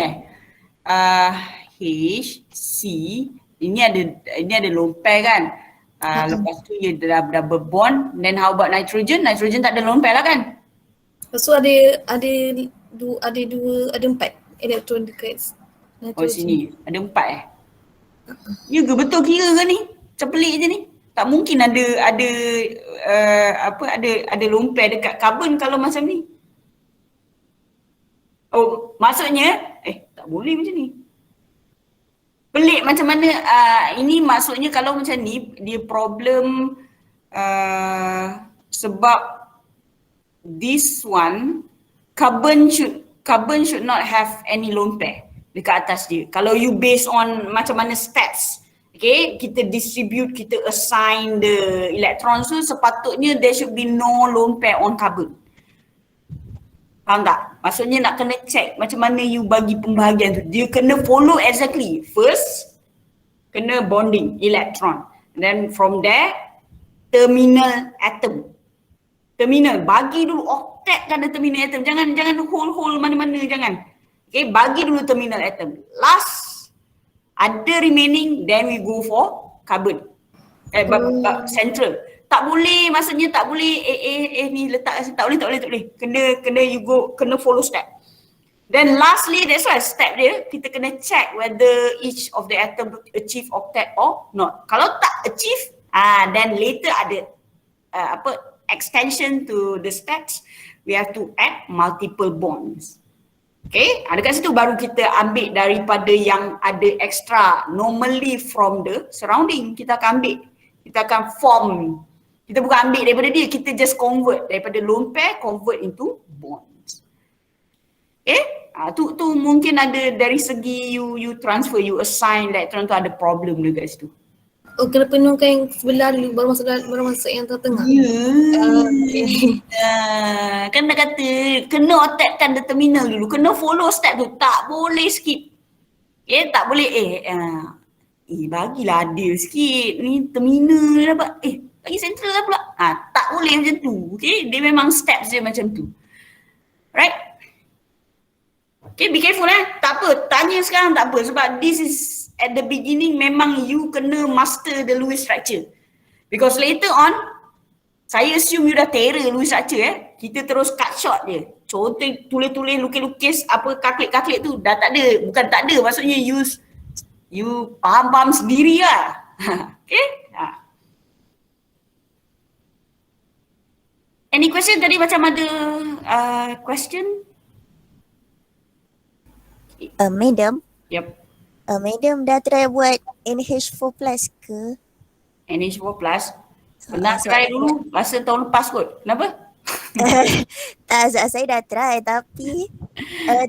H, C, ini ada lone pair kan? Lepas tu dia double bond, then how about nitrogen? Nitrogen tak ada lone pair lah kan? Lepas tu ada 4 elektron dekat nitrogen. Oh sini, ada 4 Ya ke betul kira ke ni? Macam pelik je ni. Tak mungkin ada lone pair dekat carbon kalau macam ni. Oh, maksudnya tak boleh macam ni. Pelik macam mana ini maksudnya kalau macam ni dia problem sebab this one carbon should not have any lone pair dekat atas dia. Kalau you based on macam mana stats, okay, kita distribute, kita assign the electrons tu, sepatutnya there should be no lone pair on carbon. Faham tak? Maksudnya nak kena check macam mana you bagi pembahagian tu. Dia kena follow exactly. First, kena bonding electron. And then from there, terminal atom. Terminal, bagi dulu octet kan ada terminal atom. Jangan whole mana-mana, jangan. Okay, bagi dulu terminal atom. Last, ada remaining, then we go for carbon. Central. Tak boleh, maksudnya tak boleh ni letak tak boleh. Kena follow step. Then lastly, that's why step dia, kita kena check whether each of the atom achieve octet or not. Kalau tak achieve, then later ada extension to the steps, we have to add multiple bonds. Okay, dekat situ baru kita ambil daripada yang ada extra. Normally from the surrounding, kita akan ambil. Kita akan form. Kita bukan ambil daripada dia, kita just convert. Daripada lone pair, convert into bonds. Okay, tu mungkin ada dari segi you transfer, you assign electron tu ada problem dekat situ. Oh, kena penuhkan yang sebelah dulu baru masuk yang tengah. Okay. Kan dah kata kena otakkan the terminal dulu. Kena follow step tu. Tak boleh skip. Okay, tak boleh bagilah adil sikit. Ni terminal dapat. Bagi central lah pula. Tak boleh macam tu. Okay, dia memang steps dia macam tu. Right? Okay, be careful Tak apa, tanya sekarang tak apa. Sebab this is at the beginning memang you kena master the Lewis structure. Because later on, saya assume you dah terror Lewis structure Kita terus cut short je. Contoh tulis-tulis, lukis-lukis, apa kaklik-kaklik tu dah tak ada. Bukan tak ada, maksudnya you faham-faham sendiri lah. Okay? Any question tadi macam ada question? Madam, Yep. Madam dah try buat NH4 plus ke? NH4 plus. Pernah try dulu, rasa tahun lepas kot. Kenapa? Tak, saya dah try tapi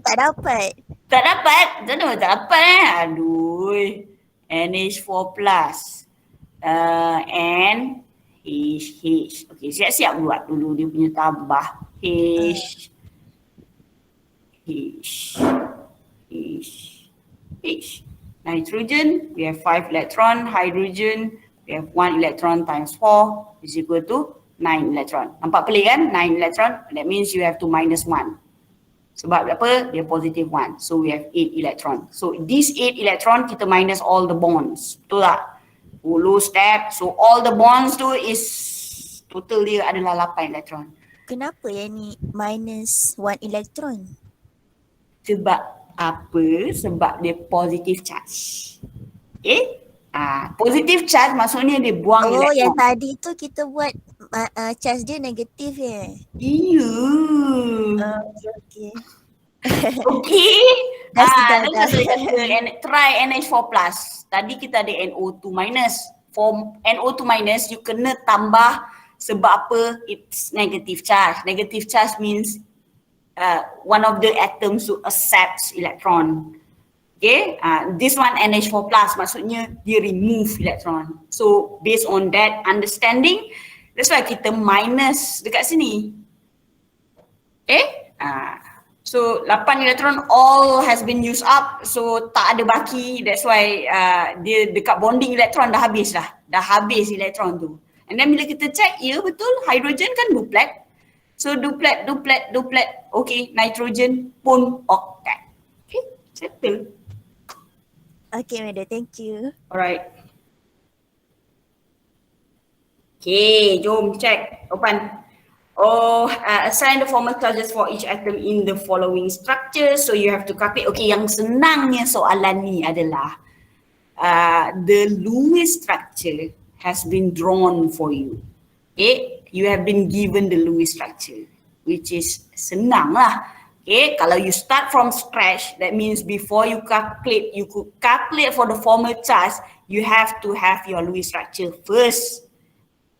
tak dapat. Tak dapat? Macam mana tak dapat Aduh. NH4 plus. NH. Okay, siap-siap buat dulu dia punya tambah. H. Nitrogen, we have 5 electron. Hydrogen, we have 1 electron times 4 is equal to 9 electron. Nampak pelik kan? 9 electron. That means you have to minus 1. Sebab apa? Dia positive 1. So we have 8 electron. So this 8 electron kita minus all the bonds. Betul tak? Follow step. So all the bonds tu is total dia adalah 8 electron. Kenapa yang ni minus 1 electron? Sebab apa? Sebab dia positive charge. Okay? Positive charge maksudnya dia buang elektron. Oh, yang tadi tu kita buat charge dia negatif Iya. Okay. Okay. Dah sedar dah. Saya kata try NH4 plus. Tadi kita ada NO2 minus. For NO2 minus you kena tambah sebab apa? It's negative charge. Negative charge means one of the atoms to accept electron. Okay, this one NH4 plus maksudnya dia remove electron. So based on that understanding, that's why kita minus dekat sini. Okay, so 8 electron all has been used up, so tak ada baki. That's why dia dekat bonding electron dah habis dah. Dah habis electron tu. And then bila kita check, ya betul hydrogen kan duplet. So duplet. Okay, nitrogen pun octet. Okay, settle. Okay, Madam. Thank you. Alright. Okay, jom check. Open. Assign the formal charges for each atom in the following structure. So you have to calculate. Okay, yang senangnya soalan ni adalah the Lewis structure has been drawn for you. Okay, you have been given the Lewis structure, which is senang lah. Okay, kalau you start from scratch, that means before you could calculate for the formal charge, you have to have your Lewis structure first.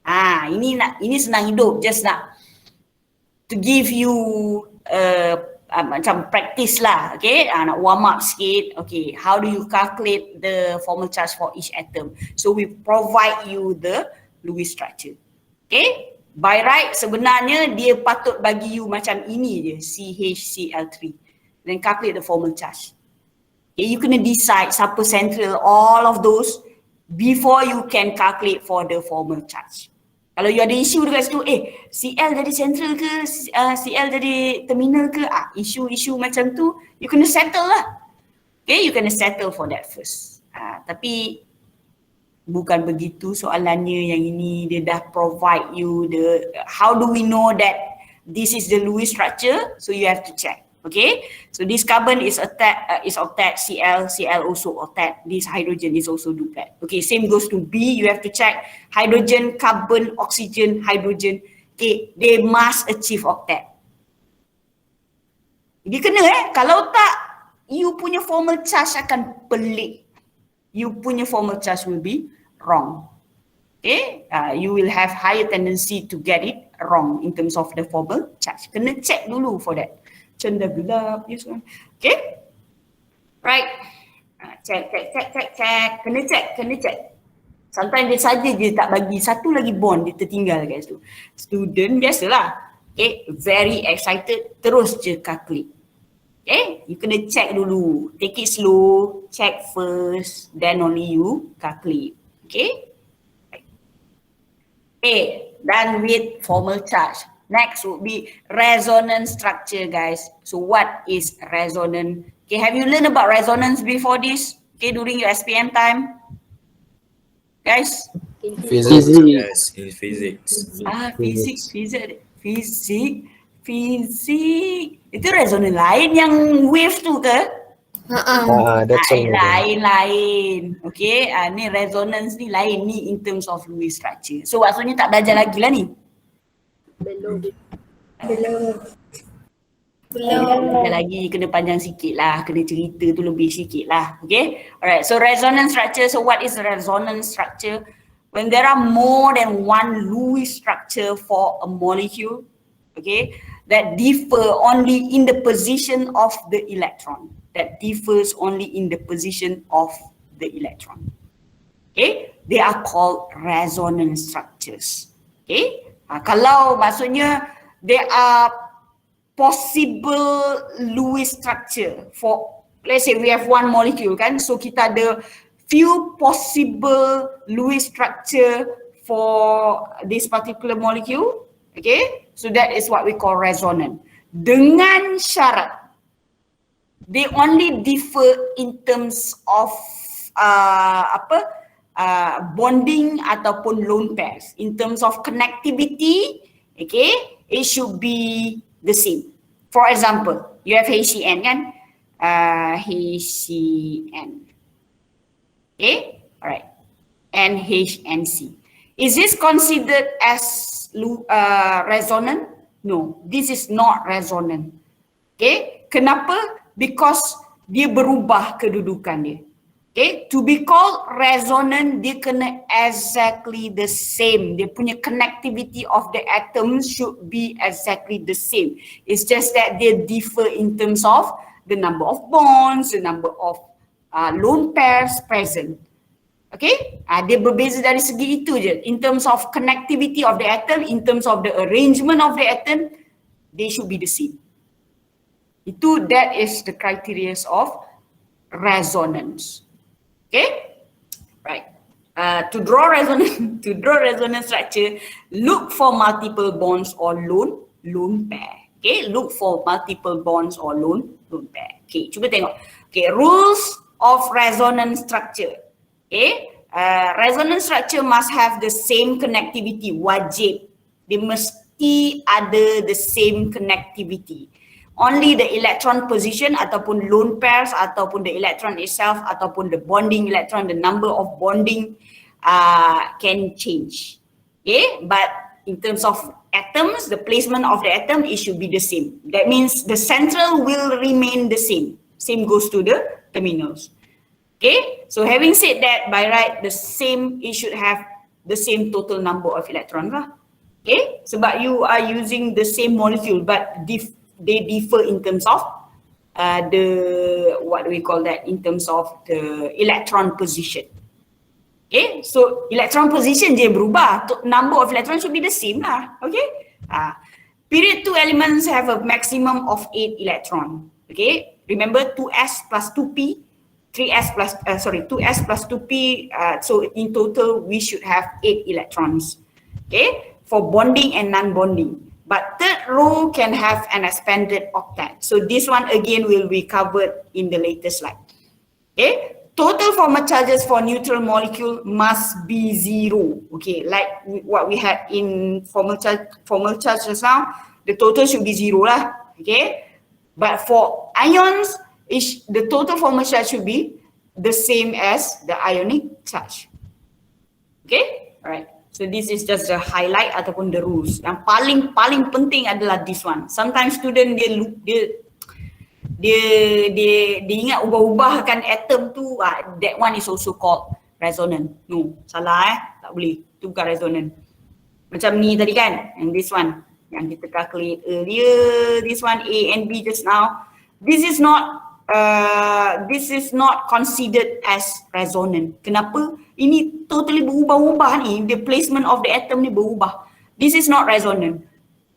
Ini senang hidup, just nak to give you macam practice lah, okay? Nak warm up sikit. Okay, how do you calculate the formal charge for each atom? So we provide you the Lewis structure. Okay, by right sebenarnya dia patut bagi you macam ini je, CHCl3. Then calculate the formal charge. Okay, you kena decide siapa central, all of those before you can calculate for the formal charge. Kalau you ada isu dekat situ, CL jadi central ke, CL jadi terminal ke, isu-isu macam tu, you kena settle lah. Okay, you kena settle for that first. Tapi bukan begitu soalannya. Yang ini dia dah provide you the, how do we know that this is the Lewis structure? So you have to check. Okay, so this carbon is octet, Cl also octet, this hydrogen is also duplet. Okay, same goes to B, you have to check hydrogen, carbon, oxygen, hydrogen. Okay, they must achieve octet. Dia kena kalau tak, you punya formal charge akan pelik. You punya formal charge will be wrong. Okay, you will have higher tendency to get it wrong in terms of the formal charge. Kena check dulu for that. Cenda gelap, yes kan? Okay, right. Check. Kena check. Sometimes dia saja je tak bagi satu lagi bond, dia tertinggal kat situ. Student biasalah. Okay, very excited, terus je calculate. Okay, you kena check dulu. Take it slow, check first, then only you calculate. Okay? Okay, done with formal charge. Next would be resonance structure, guys. So what is resonance? Okay, have you learned about resonance before this? Okay, during your SPM time? Guys? Physics, yes, in physics. Fisik. Itu resonance lain yang wave tu ke? Lain. Okay, ni resonance ni lain ni in terms of Lewis structure. So maksudnya tak belajar lagi lah ni? Belum. Belajar lagi, kena panjang sikit lah, kena cerita tu lebih sikit lah. Okay, alright. So resonance structure. So what is resonance structure? When there are more than one Lewis structure for a molecule, okay, that differ only in the position of the electron. That differs only in the position of the electron. Okay, they are called resonance structures. Okay, kalau maksudnya there are possible Lewis structure for, let's say we have one molecule kan, so kita ada few possible Lewis structure for this particular molecule. Okay, so that is what we call resonant. Dengan syarat they only differ in terms of bonding ataupun lone pairs. In terms of connectivity, okay, it should be the same. For example, you have HCN kan? HCN. Okay, alright. And HNC. Is this considered as resonant? No, this is not resonant. Okay, kenapa? Because dia berubah kedudukan dia. Okay, to be called resonant, dia kena exactly the same. Dia punya connectivity of the atoms should be exactly the same. It's just that they differ in terms of the number of bonds, the number of lone pairs present. Okay, dia berbeza dari segi itu je. In terms of connectivity of the atom, in terms of the arrangement of the atom, they should be the same. That is the criteria of resonance. Okay, right. To draw resonance structure, look for multiple bonds or lone pair. Okay, look for multiple bonds or lone pair. Okay, cuba tengok. Okay, rules of resonance structure. Okay, resonance structure must have the same connectivity, wajib. Dia mesti ada the same connectivity. Only the electron position ataupun lone pairs ataupun the electron itself ataupun the bonding electron, the number of bonding can change. Okay, but in terms of atoms, the placement of the atom, it should be the same. That means the central will remain the same. Same goes to the terminals. Okay, so having said that, by right, it should have the same total number of electrons lah. Okay, sebab you are using the same molecule but they differ in terms of in terms of the electron position. Okay, so electron position je berubah, number of electrons should be the same lah. Okay, period 2 elements have a maximum of 8 electron. Okay, remember 2s plus 2p, 2s plus 2p, so in total we should have 8 electrons. Okay, for bonding and non-bonding. But third row can have an expanded octet. So this one again will be covered in the later slide. Okay, total formal charges for neutral molecule must be 0. Okay, like what we had in formal charge just now, the total should be 0 lah. Okay, but for ions, the total formal charge should be the same as the ionic charge. Okay, alright. So this is just the highlight ataupun the rules. Yang paling penting adalah this one. Sometimes student dia ingat ubah-ubahkan atom tu, that one is also called resonant. No, salah tak boleh. Itu bukan resonant. Macam ni tadi kan, and this one yang kita calculate earlier, this one A and B just now. This is not considered as resonant. Kenapa? Ini totally berubah-ubah ni, the placement of the atom ni berubah. This is not resonant.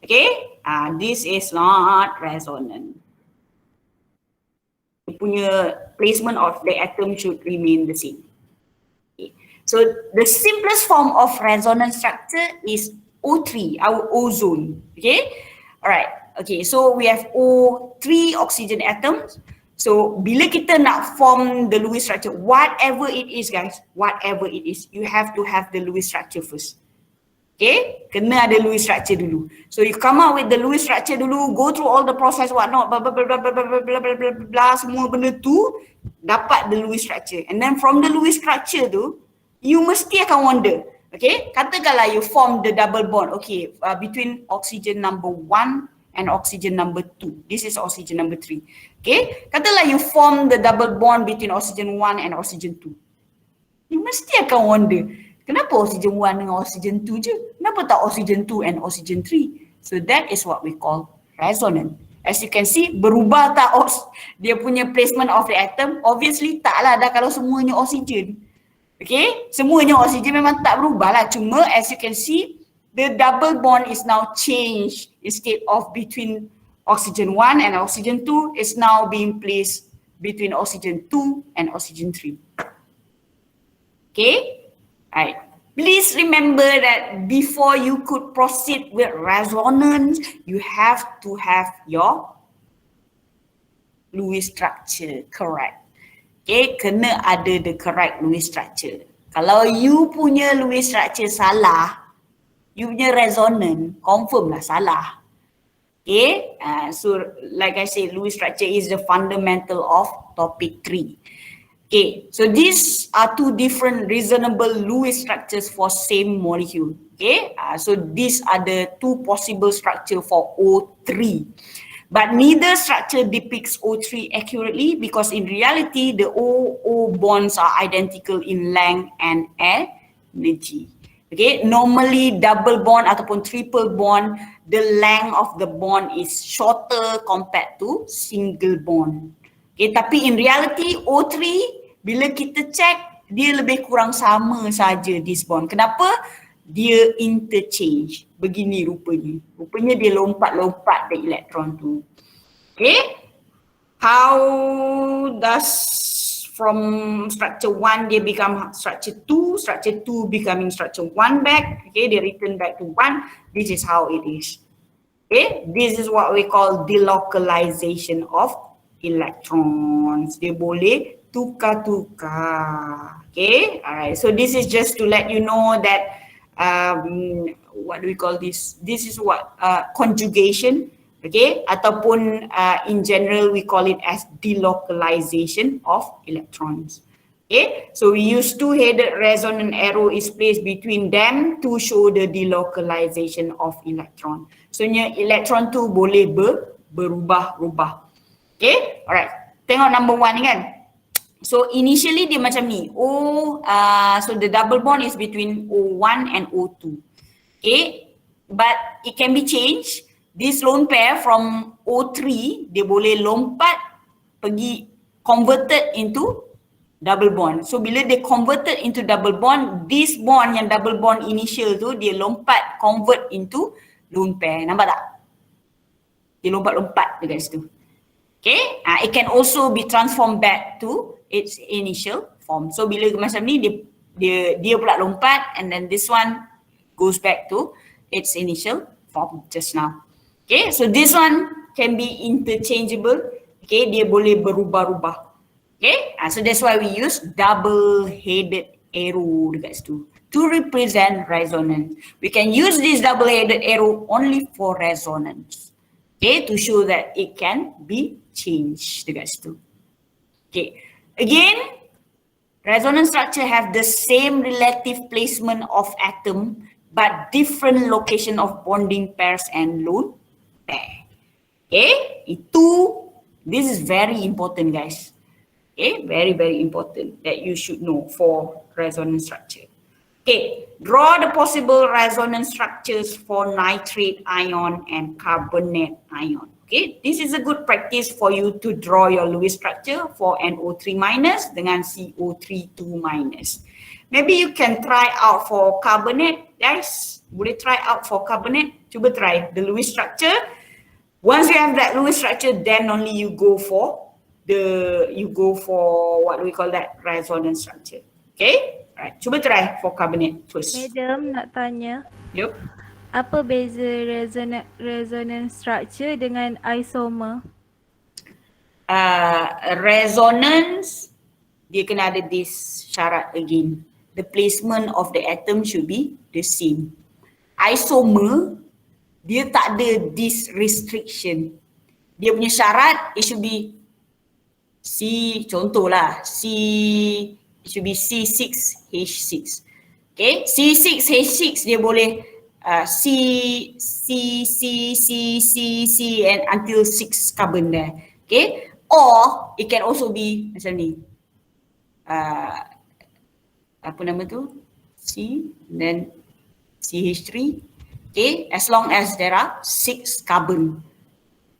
Okay? This is not resonant. Dia punya placement of the atom should remain the same. Okay. So the simplest form of resonant structure is O3, our ozone. Okay? Alright. Okay, so we have O3 oxygen atoms. So bila kita nak form the Lewis structure, whatever it is guys, whatever it is, you have to have the Lewis structure first. Okay, kena ada Lewis structure dulu. So you come out with the Lewis structure dulu, go through all the process whatnot, blah blah blah blah blah blah blah blah blah blah, semua benda tu dapat the Lewis structure. And then from the Lewis structure tu, you mesti akan wonder, okay, katakanlah you form the double bond, okay, between oxygen number 1 and oxygen number 2. This is oxygen number 3. Okay, katakanlah you form the double bond between oxygen 1 and oxygen 2. You mesti akan wonder, kenapa oxygen 1 dengan oxygen 2 je? Kenapa tak oxygen 2 and oxygen 3? So that is what we call resonant. As you can see, berubah tak dia punya placement of the atom? Obviously taklah dah kalau semuanya oxygen. Okay, semuanya oxygen memang tak berubah lah. Cuma as you can see, the double bond is now changed. Instead of between oxygen 1 and oxygen 2, is now being placed between oxygen 2 and oxygen 3. Okay, right. Please remember that before you could proceed with resonance, you have to have your Lewis structure correct. Okay, kena ada the correct Lewis structure. Kalau you punya Lewis structure salah, you punya resonance confirm lah salah. Okay, so like I said, Lewis structure is the fundamental of topic 3. Okay, so these are two different reasonable Lewis structures for same molecule. Okay, so these are the two possible structure for O3. But neither structure depicts O3 accurately because in reality, the O bonds are identical in length and energy. Okay, normally double bond ataupun triple bond, the length of the bond is shorter compared to single bond. Okay, tapi in reality O3 bila kita check dia lebih kurang sama saja this bond. Kenapa? Dia interchange. Begini rupanya. Rupanya dia lompat-lompat the electron tu. Okay, how does from structure 1 dia become structure 2, structure 2 becoming structure 1 back, okay, they return back to 1. This is how it is. Okay, this is what we call delocalization of electrons. Dia boleh tukar-tukar. Okay, alright, so this is just to let you know that what do we call this? This is what conjugation. Okay, ataupun in general we call it as delocalization of electrons. Okay, so we use two-headed resonant arrow is placed between them to show the delocalization of electron. So electron tu boleh berubah-ubah. Okay, alright. Tengok number 1 ni kan. So initially dia macam ni. So the double bond is between O1 and O2. Okay, but it can be changed. This lone pair from O3, dia boleh lompat pergi converted into double bond. So bila dia converted into double bond, this bond yang double bond initial tu dia lompat convert into lone pair. Nampak tak? Dia lompat-lompat dekat situ. Okay, it can also be transformed back to its initial form. So bila macam ni dia pula lompat and then this one goes back to its initial form just now. Okay, so this one can be interchangeable. Okay, dia boleh berubah-ubah. Okay, so that's why we use double-headed arrow dekat situ to represent resonance. We can use this double-headed arrow only for resonance. Okay, to show that it can be changed dekat situ. Okay, again, resonance structure have the same relative placement of atom but different location of bonding pairs and lone pair. Okay, this is very important guys. Okay, very important that you should know for resonance structure. Okay, draw the possible resonance structures for nitrate ion and carbonate ion. Okay, this is a good practice for you to draw your Lewis structure for NO3 minus dengan CO3 2 minus. Maybe you can try out for carbonate, guys. Boleh try out for carbonate. Cuba try the Lewis structure. Once you have that Lewis structure, then only you go for what do we call that, resonant structure. Okay, right. Cuba try for carbonate first. Madam nak tanya, Yup. apa beza resonant structure dengan isomer? Resonance, dia kena ada this syarat again. The placement of the atom should be the same. Isomer, dia tak ada this restriction. Dia punya syarat, it should be contohlah, it should be C6H6. Okay, C6H6 dia boleh C and until 6 carbon there. Okay, or it can also be macam ni. Apa nama tu? C then CH3. Okay, as long as there are 6 carbon.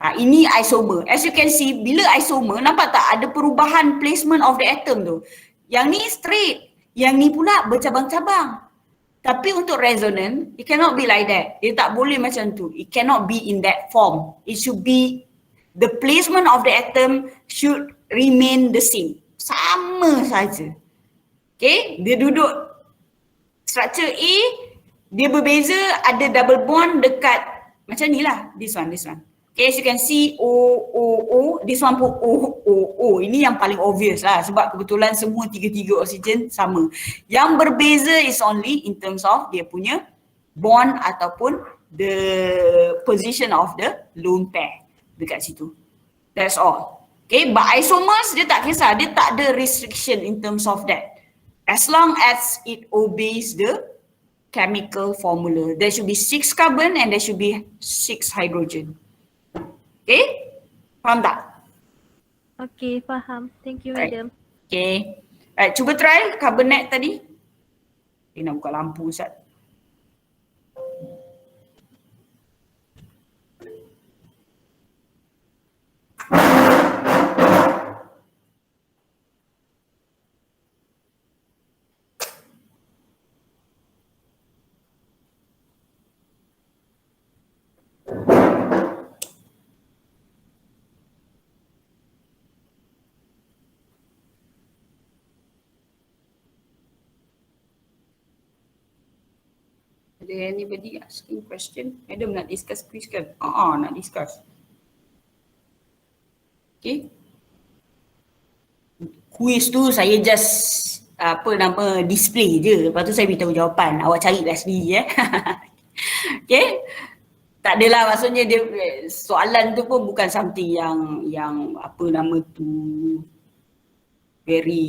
Ini isomer. As you can see, bila isomer, nampak tak ada perubahan placement of the atom tu. Yang ni straight, yang ni pula bercabang-cabang. Tapi untuk resonant, it cannot be like that. Dia tak boleh macam tu. It cannot be in that form. It should be, the placement of the atom should remain the same. Sama saja. Okay, dia duduk structure A, dia berbeza, ada double bond dekat macam ni lah. This one. Okay, as you can see O, this one pun O. Ini yang paling obvious lah sebab kebetulan semua tiga-tiga oksigen sama. Yang berbeza is only in terms of dia punya bond ataupun the position of the lone pair dekat situ. That's all. Okay, but isomers dia tak kisah, dia tak ada restriction in terms of that. As long as it obeys the chemical formula. There should be 6 carbon and there should be 6 hydrogen. Okay, faham tak? Okay, faham. Thank you, Right. madam. Okay, right, cuba try carbonate tadi. Nak buka lampu Ustaz. Ada anybody asking question? Madam nak discuss quiz kan? Nak discuss. Okay. Quiz tu saya just display je. Lepas tu saya beritahu jawapan. Awak carilah sendiri Okay. Tak adalah maksudnya dia soalan tu pun bukan something yang apa nama tu very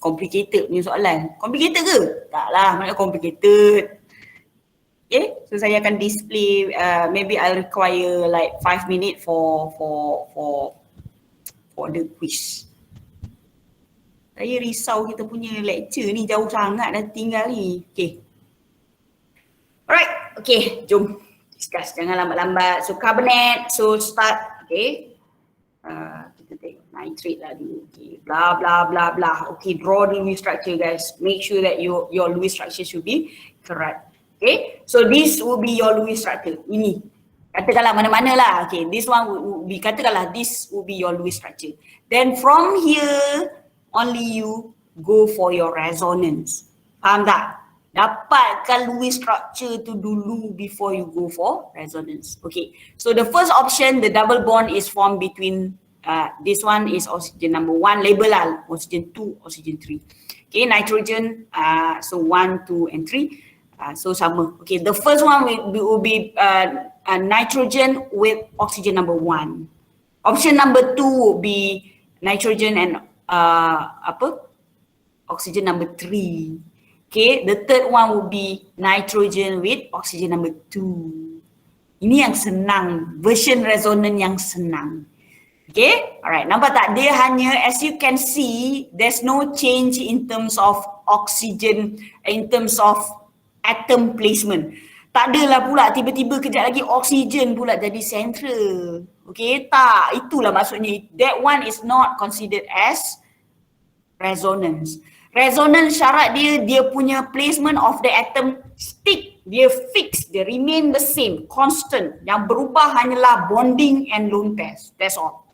complicated punya soalan. Complicated ke? Taklah, mana complicated. Okay, so saya akan display, maybe I'll require like 5 minutes for the quiz. Saya risau kita punya lecture ni jauh sangat dah tinggal ni. Okay. Alright, okay, jom discuss. Jangan lambat-lambat. So carbonate, so start, okay. Kita tengok nitrate lah dulu. Okay, blah blah blah blah. Okay, draw the Lewis structure guys. Make sure that your Lewis structure should be correct. Okay, so this will be your Lewis structure. Ini, katakanlah mana-mana lah. Okay, this one will be, katakanlah this will be your Lewis structure. Then from here, only you go for your resonance. Faham tak? Dapatkan Lewis structure tu dulu before you go for resonance. Okay, so the first option, the double bond is formed between, this one is oxygen number 1, label lah, oxygen 2, oxygen 3. Okay, nitrogen, so 1, 2 and 3. So sama. Okay, the first one will be nitrogen with oxygen number 1. Option number 2 will be nitrogen and oxygen number 3. Okay, the third one will be nitrogen with oxygen number 2. Ini yang senang, version resonant yang senang. Okay, alright, nampak tak? Dia hanya, as you can see, there's no change in terms of oxygen, in terms of atom placement. Tak adalah pula tiba-tiba kejap lagi oksigen pula jadi central. Okay, tak. Itulah maksudnya. That one is not considered as resonance. Resonance syarat dia punya placement of the atom stick. Dia fix, dia remain the same, constant. Yang berubah hanyalah bonding and lone pairs. That's all.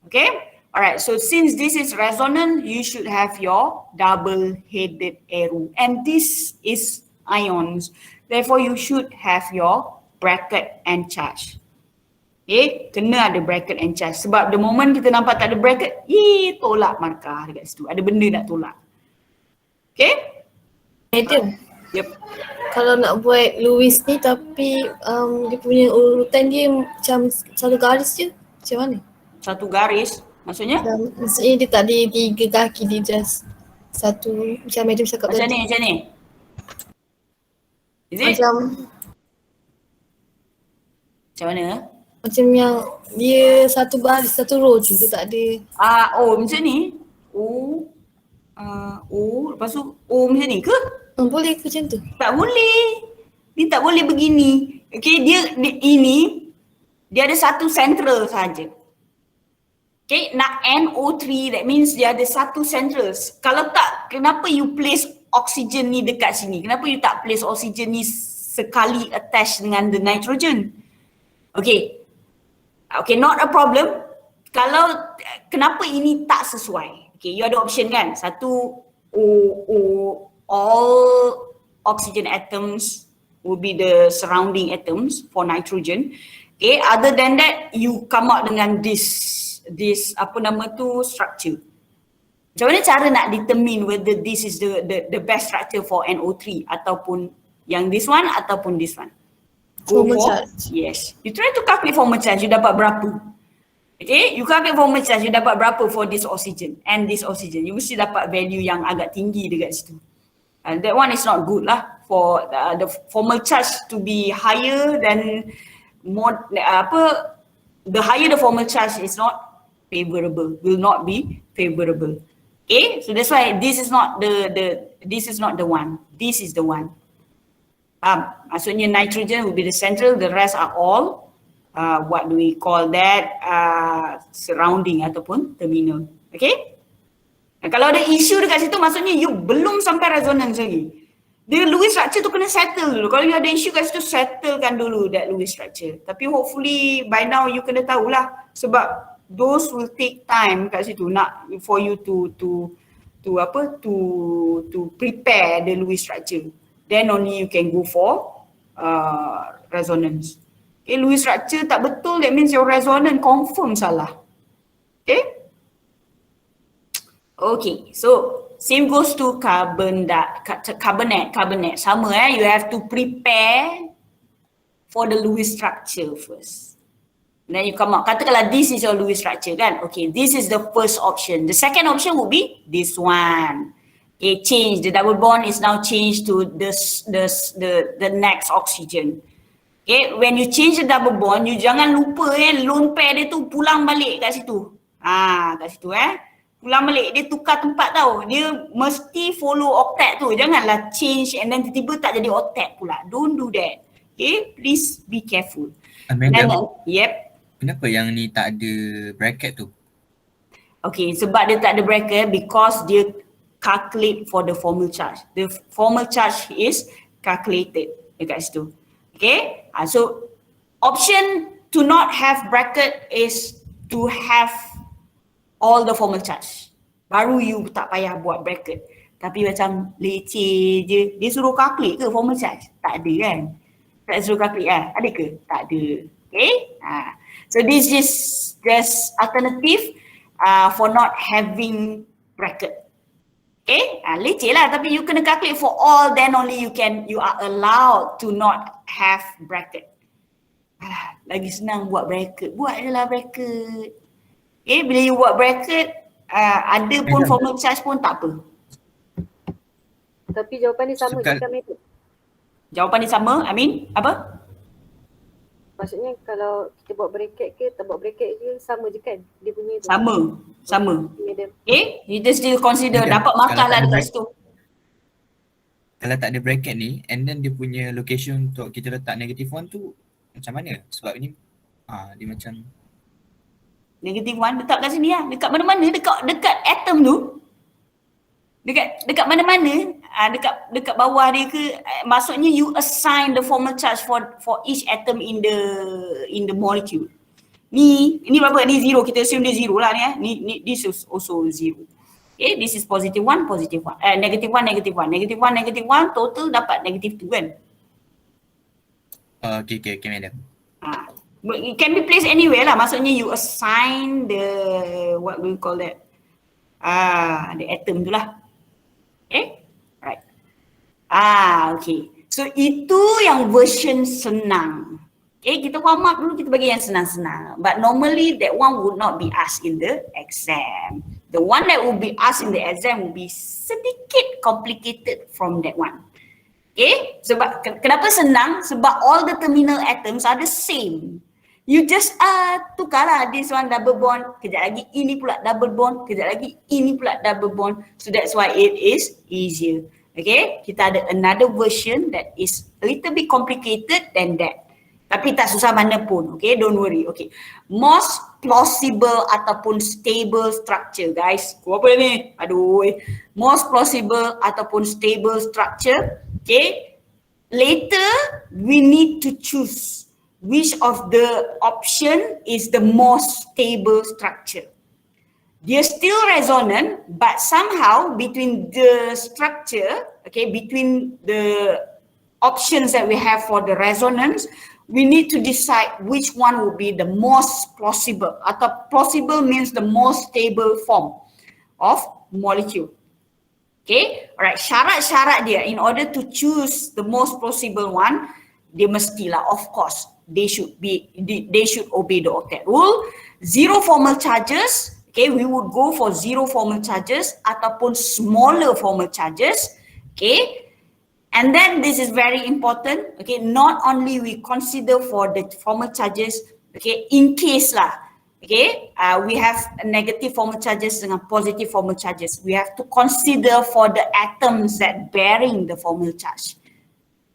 Okay? Alright, so since this is resonant, you should have your double-headed arrow. And this is ions. Therefore, you should have your bracket and charge. Okay, kena ada bracket and charge. Sebab the moment kita nampak tak ada bracket, tolak markah dekat situ. Ada benda nak tolak. Okay? Madam, Yep. kalau nak buat Lewis ni tapi dia punya urutan dia macam satu garis je, macam mana? Satu garis, maksudnya? Maksudnya dia tak ada 3 kaki, dia just satu, macam Madam cakap Macam tadi. ni, macam ni. Is it? Macam mana? Macam yang dia satu baris, satu row je, dia tak ada. Macam ni. Lepas tu macam ni ke? Boleh ke macam tu? Tak boleh. Dia tak boleh begini. Okay, dia ada satu central saja. Okay, nak NO3, that means dia ada satu central. Kalau tak, kenapa you place oksigen ni dekat sini? Kenapa you tak place oksigen ni sekali attach dengan the nitrogen? Okay, not a problem. Kalau kenapa ini tak sesuai? Okay, you ada option kan? Satu, all oxygen atoms will be the surrounding atoms for nitrogen. Okay, other than that, you come out dengan this structure. Macam mana cara nak determine whether this is the best structure for NO3 ataupun yang this one ataupun this one? Formal charge. Yes. You try to calculate formal charge, you dapat berapa? Okay, you calculate formal charge, you dapat berapa for this oxygen and this oxygen. You mesti dapat value yang agak tinggi dekat situ. And that one is not good lah for the formal charge to be higher than more the higher the formal charge is not favorable, will not be favorable. Okay, so that's why this is not this is not the one. This is the one. Maksudnya nitrogen will be the central, the rest are all what do we call that, surrounding ataupun terminal. Okay? Dan kalau ada isu dekat situ, maksudnya you belum sampai resonance lagi. The Lewis structure tu kena settle dulu. Kalau you ada isu kat situ, settlekan dulu that Lewis structure. Tapi hopefully by now you kena tahulah, sebab those will take time kat situ nak for you to prepare the Lewis structure. Then only you can go for resonance. Okay, Lewis structure tak betul, that means your resonance confirm salah. Okay? Okay, so same goes to carbonate. Sama you have to prepare for the Lewis structure first. Then you come out, katakanlah this is your Lewis structure kan. Okay, this is the first option. The second option would be this one. Okay, change, the double bond is now changed to the next oxygen. Okay, when you change the double bond, you jangan lupa lone pair dia tu pulang balik kat situ. Kat situ pulang balik, dia tukar tempat tau. Dia mesti follow octet tu. Janganlah change and then tiba-tiba tak jadi octet pula. Don't do that. Okay, please be careful. Madam, yep. Kenapa yang ni tak ada bracket tu? Okay, sebab dia tak ada bracket because dia calculate for the formal charge. The formal charge is calculated dekat situ. Okay, so option to not have bracket is to have all the formal charge. Baru you tak payah buat bracket. Tapi macam leceh je. Dia suruh calculate ke formal charge? Tak ada kan? Tak suruh calculate Ada ke? Tak ada. Okay? So this is just alternative for not having bracket. Okay? Leceh lah, tapi you kena calculate for all, then only you are allowed to not have bracket. Lagi senang buat bracket. Buat je lah bracket. Okay, bila you buat bracket, ada pun formal charge pun tak apa. Tapi jawapan dia sama je kan method? Jawapan dia sama, I mean, apa? Maksudnya kalau kita buat bracket ke tak buat bracket je sama je kan? Dia punya tu. Sama. Okay, you just still consider dapat markah lah dekat situ. Kalau tak ada bracket ni and then dia punya location untuk kita letak negative 1 tu macam mana? Sebab ni dia macam Negative 1 letak kat sini lah. Dekat mana-mana, dekat atom tu. Dekat mana-mana, dekat bawah dia ke, maksudnya you assign the formal charge for each atom in the molecule. Ni berapa? Ni 0, kita assume dia 0 lah ni. Ni this is also 0. Okay, this is positive 1, positive 1. Negative 1, negative 1. Negative 1, negative 1, total dapat negative 2 kan? Okay madam. It can be placed anywhere lah. Maksudnya you assign the, what we call that? The atom tu lah. Okay, right. Okay. So itu yang version senang. Okay, kita warm up dulu, kita bagi yang senang-senang. But normally that one would not be asked in the exam. The one that will be asked in the exam will be sedikit complicated from that one. Okay, sebab kenapa senang? Sebab all the terminal atoms are the same. You just tukarlah this one double bond, kejap lagi ini pula double bond, kejap lagi ini pula double bond. So that's why it is easier. Okay, kita ada another version that is a little bit complicated than that. Tapi tak susah mana pun, okay, don't worry. Okay, most plausible ataupun stable structure, guys. Apa ni? Aduh, most plausible ataupun stable structure, okay. Later, we need to choose which of the option is the most stable structure. They're still resonant, but somehow between the structure, okay, between the options that we have for the resonance, we need to decide which one will be the most plausible. Atau plausible means the most stable form of molecule. Okay, alright, syarat-syarat dia in order to choose the most plausible one, dia mestilah, of course, they should obey the octet rule. Zero formal charges, okay, we would go for zero formal charges ataupun smaller formal charges, okay. And then this is very important, okay, not only we consider for the formal charges, okay, in case lah, okay, we have negative formal charges dengan positive formal charges. We have to consider for the atoms that bearing the formal charge.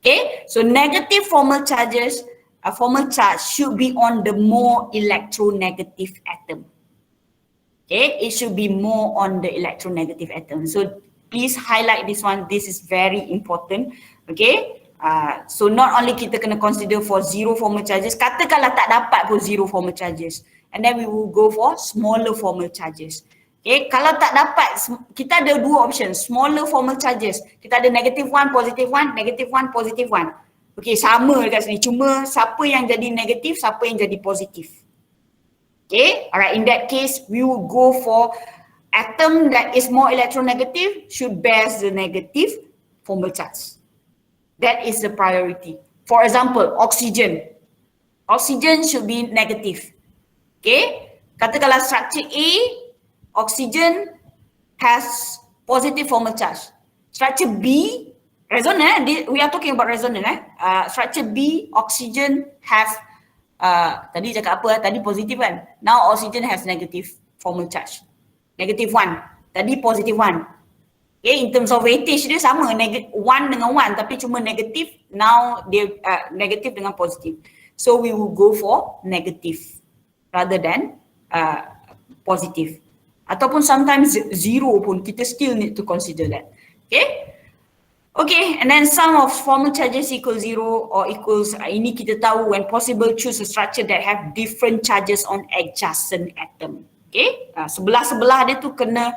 Okay, so negative formal charges, a formal charge should be on the more electronegative atom. Okay, it should be more on the electronegative atom. So please highlight this one. This is very important. Okay, so not only kita kena consider for zero formal charges, katakanlah tak dapat pun zero formal charges, and then we will go for smaller formal charges. Okay, kalau tak dapat, kita ada dua option, smaller formal charges. Kita ada negative 1, positive 1, negative 1, positive 1. Okay, sama dekat sini. Cuma siapa yang jadi negatif, siapa yang jadi positif. Okay, alright, in that case, we will go for atom that is more electronegative should bear the negative formal charge. That is the priority. For example, oxygen. Oxygen should be negative. Okay, katakanlah structure A, oxygen has positive formal charge. Structure B, resonant, we are talking about resonant. Structure B, oxygen have, tadi cakap apa? Tadi positif kan? Now oxygen has negative formal charge. Negative 1, tadi positive 1. Okay, in terms of weightage dia sama, 1 dengan 1 tapi cuma negatif, now dia negatif dengan positif. So we will go for negative rather than positive. Ataupun sometimes zero pun, kita still need to consider that. Okay? Okay, and then sum of formal charges equals 0 or equals, ini kita tahu when possible choose a structure that have different charges on adjacent atom. Okay, sebelah-sebelah dia tu kena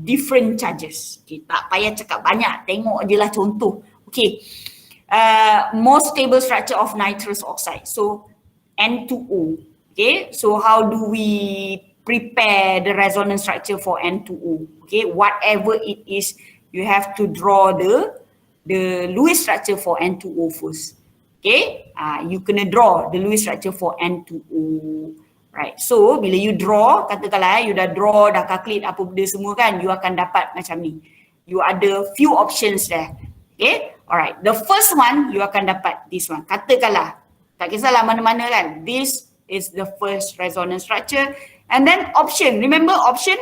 different charges. Okay, tak payah cakap banyak, tengok je lah contoh. Okay, more stable structure of nitrous oxide, so N2O. Okay, so how do we prepare the resonance structure for N2O? Okay, whatever it is, you have to draw the Lewis structure for N2O first. Okay, you kena draw the Lewis structure for N2O. Right, so bila you draw, katakanlah you dah draw, dah calculate apa benda semua kan, you akan dapat macam ni. You ada few options there. Okay, alright. The first one, you akan dapat this one. Katakanlah, tak kisahlah mana-mana kan, this is the first resonance structure. And then option, remember option?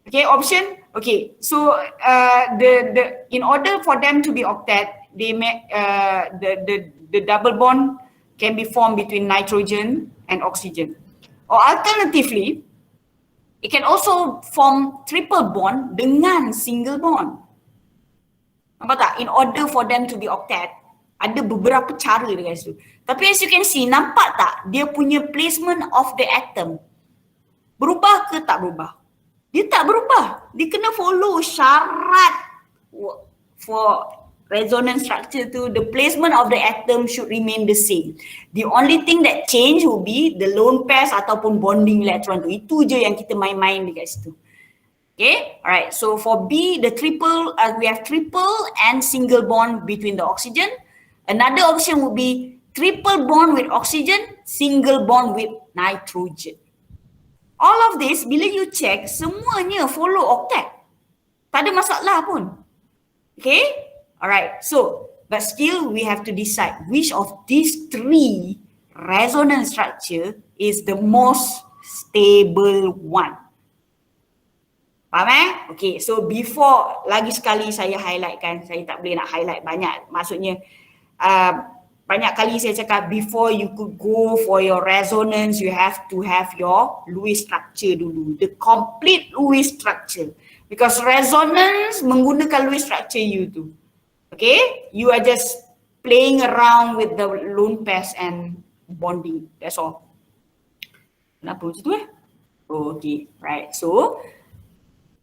Okay, option, Okay, so in order for them to be octet, they make the double bond can be formed between nitrogen and oxygen. Or alternatively, it can also form triple bond dengan single bond. Nampak tak? In order for them to be octet, ada beberapa cara dia guys tu. Tapi as you can see, nampak tak dia punya placement of the atom? Berubah ke tak berubah? Dia tak berubah. Dia kena follow syarat for resonant structure tu. The placement of the atom should remain the same. The only thing that change will be the lone pairs ataupun bonding electron tu. Itu je yang kita main-main dekat situ. Okay, alright. So for B, the triple, we have triple and single bond between the oxygen. Another option would be triple bond with oxygen, single bond with nitrogen. All of this, bila you check, semuanya follow octet. Tak ada masalah pun. Okay, alright. So, but still we have to decide which of these three resonant structure is the most stable one. Faham Okay, so before lagi sekali saya highlightkan, saya tak boleh nak highlight banyak. Maksudnya banyak kali saya cakap before you could go for your resonance, you have to have your Lewis structure dulu. The complete Lewis structure. Because resonance menggunakan Lewis structure you tu. Okay, you are just playing around with the lone pairs and bonding. That's all. Kenapa macam tu Okay, right. So,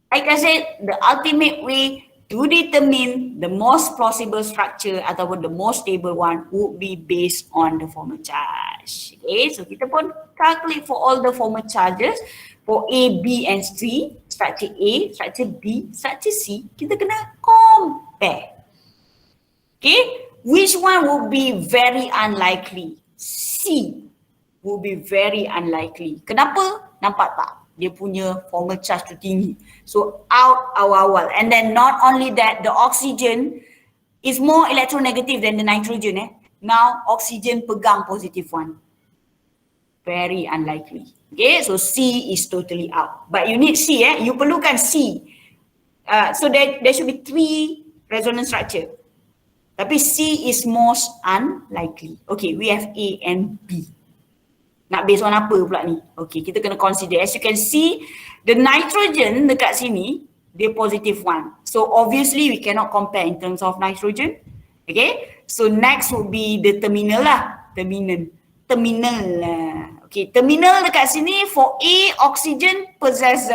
like I said, the ultimate way to determine the most plausible structure ataupun the most stable one would be based on the formal charge. Okay, so kita pun calculate for all the formal charges for A, B and C, structure A, structure B, structure C, kita kena compare. Okay, which one would be very unlikely? C would be very unlikely. Kenapa? Nampak tak? Dia punya formal charge tu tinggi. So out awal-awal. And then not only that, the oxygen is more electronegative than the nitrogen. Now oxygen pegang positive one. Very unlikely. Okay, so C is totally out. But you need C, you perlukan C. So there should be 3 resonance structure. Tapi C is most unlikely. Okay, we have A and B. Nak based on apa pula ni? Okay, kita kena consider. As you can see, the nitrogen dekat sini, dia positive one. So obviously we cannot compare in terms of nitrogen. Okay, so next would be the terminal lah. Terminal lah. Okay, terminal dekat sini for A, oxygen possess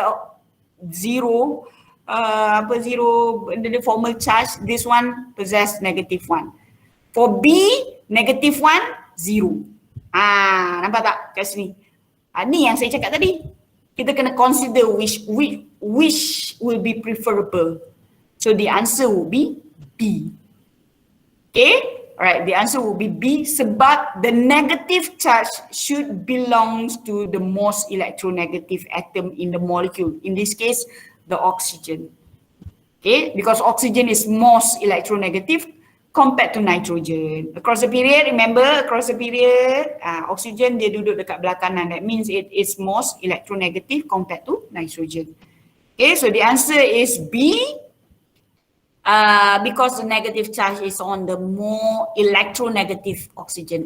zero, the formal charge. This one possess negative one. For B, negative one, 0. Nampak tak kat sini? Ni yang saya cakap tadi. Kita kena consider which will be preferable. So the answer will be B. Okay? Alright, the answer will be B sebab the negative charge should belongs to the most electronegative atom in the molecule. In this case, the oxygen. Okay? Because oxygen is most electronegative compared to nitrogen. Across the period, remember across the period, oxygen dia duduk dekat belah kanan. That means it is most electronegative compared to nitrogen. Okay, so the answer is B. Because the negative charge is on the more electronegative oxygen